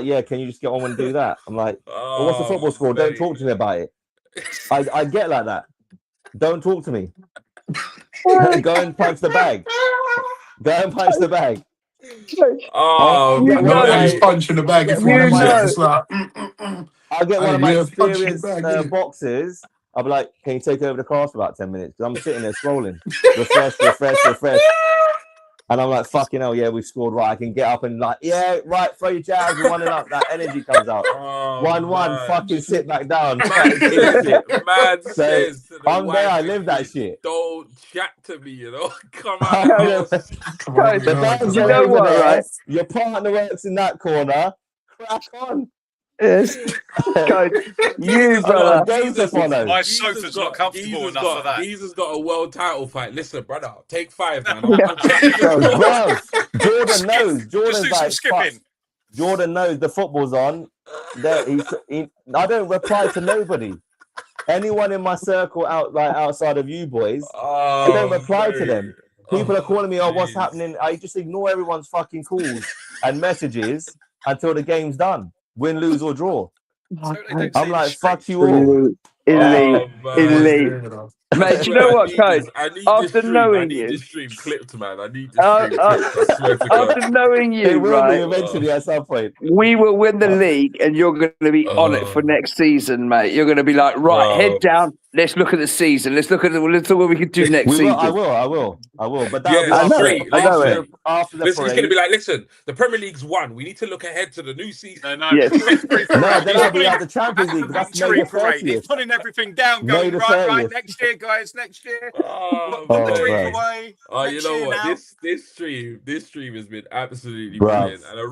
yeah, can you just get on and do that? I'm like, well, what's the football score? Don't talk to me about it. I get like that. Don't talk to me. Go and punch the bag. Go and punch the bag. He's punching the bag. If one of my it's like, I'll get one of my experienced boxers. I'll be like, can you take over the class for about 10 minutes? Because I'm sitting there scrolling. Refresh. And I'm like, fucking hell, yeah, we've scored, right. I can get up and like, yeah, right, throw your jabs, we're running up. That energy comes out. 1-1, fucking sit back down. Man says to the I'm there, I live that shit. Don't chat to me, you know. Come on. You know what, right? Your partner works in that corner. Crack on. Yes. You, brother. My sofa's not comfortable enough for that. Jesus got a world title fight. Listen, brother, take 5, man. Jordan knows. Jordan's like, skipping. Jordan knows the football's on. I don't reply to nobody. Anyone in my circle outside of you boys, I don't reply to them. People are calling me, what's happening? I just ignore everyone's fucking calls and messages until the game's done. Win, lose, or draw. I'm like, fuck you all. Elite. Mate, do you know what, Coach? After knowing you, I need this stream clipped, man. I need this stream clipped. I swear to God. After knowing you, it will be eventually at some point. We will win the league, and you're going to be on it for next season, mate. You're going to be like, head down. Let's look at the season. Let's look what we can do next season. I will. But after the he's going to be like, listen, the Premier League's won. We need to look ahead to the new season. No, then I'll be at the Champions League. That's May the 30th. He's putting everything down, going right next year, guys. Next year. You know what? This stream has been absolutely brilliant, and I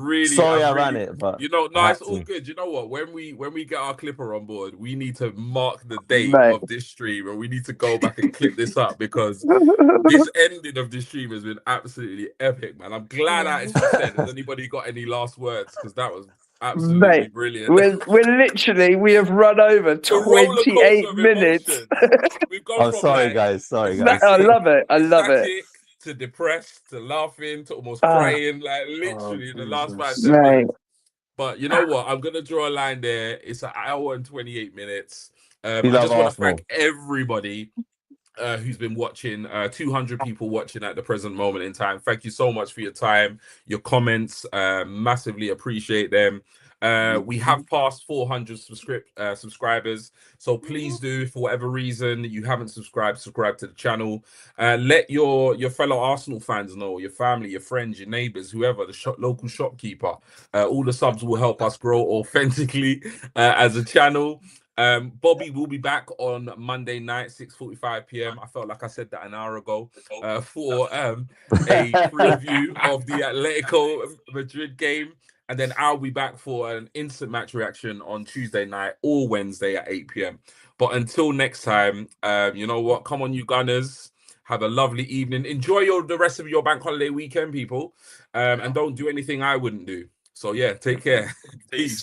ran it, but it's all good. You know what? When we get our clipper on board, we need to mark the date of this stream, and we need to go back and clip this up because this ending of this stream has been absolutely epic, man. I'm glad I actually said. Has anybody got any last words? Because that was absolutely brilliant. We have run over 28 minutes. We've gone from sorry guys. I love it. To depressed, to laughing, to almost crying, like literally in the last 5 seconds. But you know what? I'm gonna draw a line there. It's an hour and 28 minutes. I just want to thank everybody who's been watching. 200 people watching at the present moment in time. Thank you so much for your time, your comments. Massively appreciate them. We have passed 400 subscribers, so please do, for whatever reason you haven't subscribe to the channel. Let your fellow Arsenal fans know, your family, your friends, your neighbors, whoever, the local shopkeeper. All the subs will help us grow authentically as a channel. Bobby will be back on Monday night, 6:45 p.m. I felt like I said that an hour ago, for a preview of the Atletico Madrid game. And then I'll be back for an instant match reaction on Tuesday night or Wednesday at 8 p.m. But until next time, you know what? Come on, you Gunners. Have a lovely evening. Enjoy the rest of your bank holiday weekend, people. And don't do anything I wouldn't do. So, yeah, take care. Peace.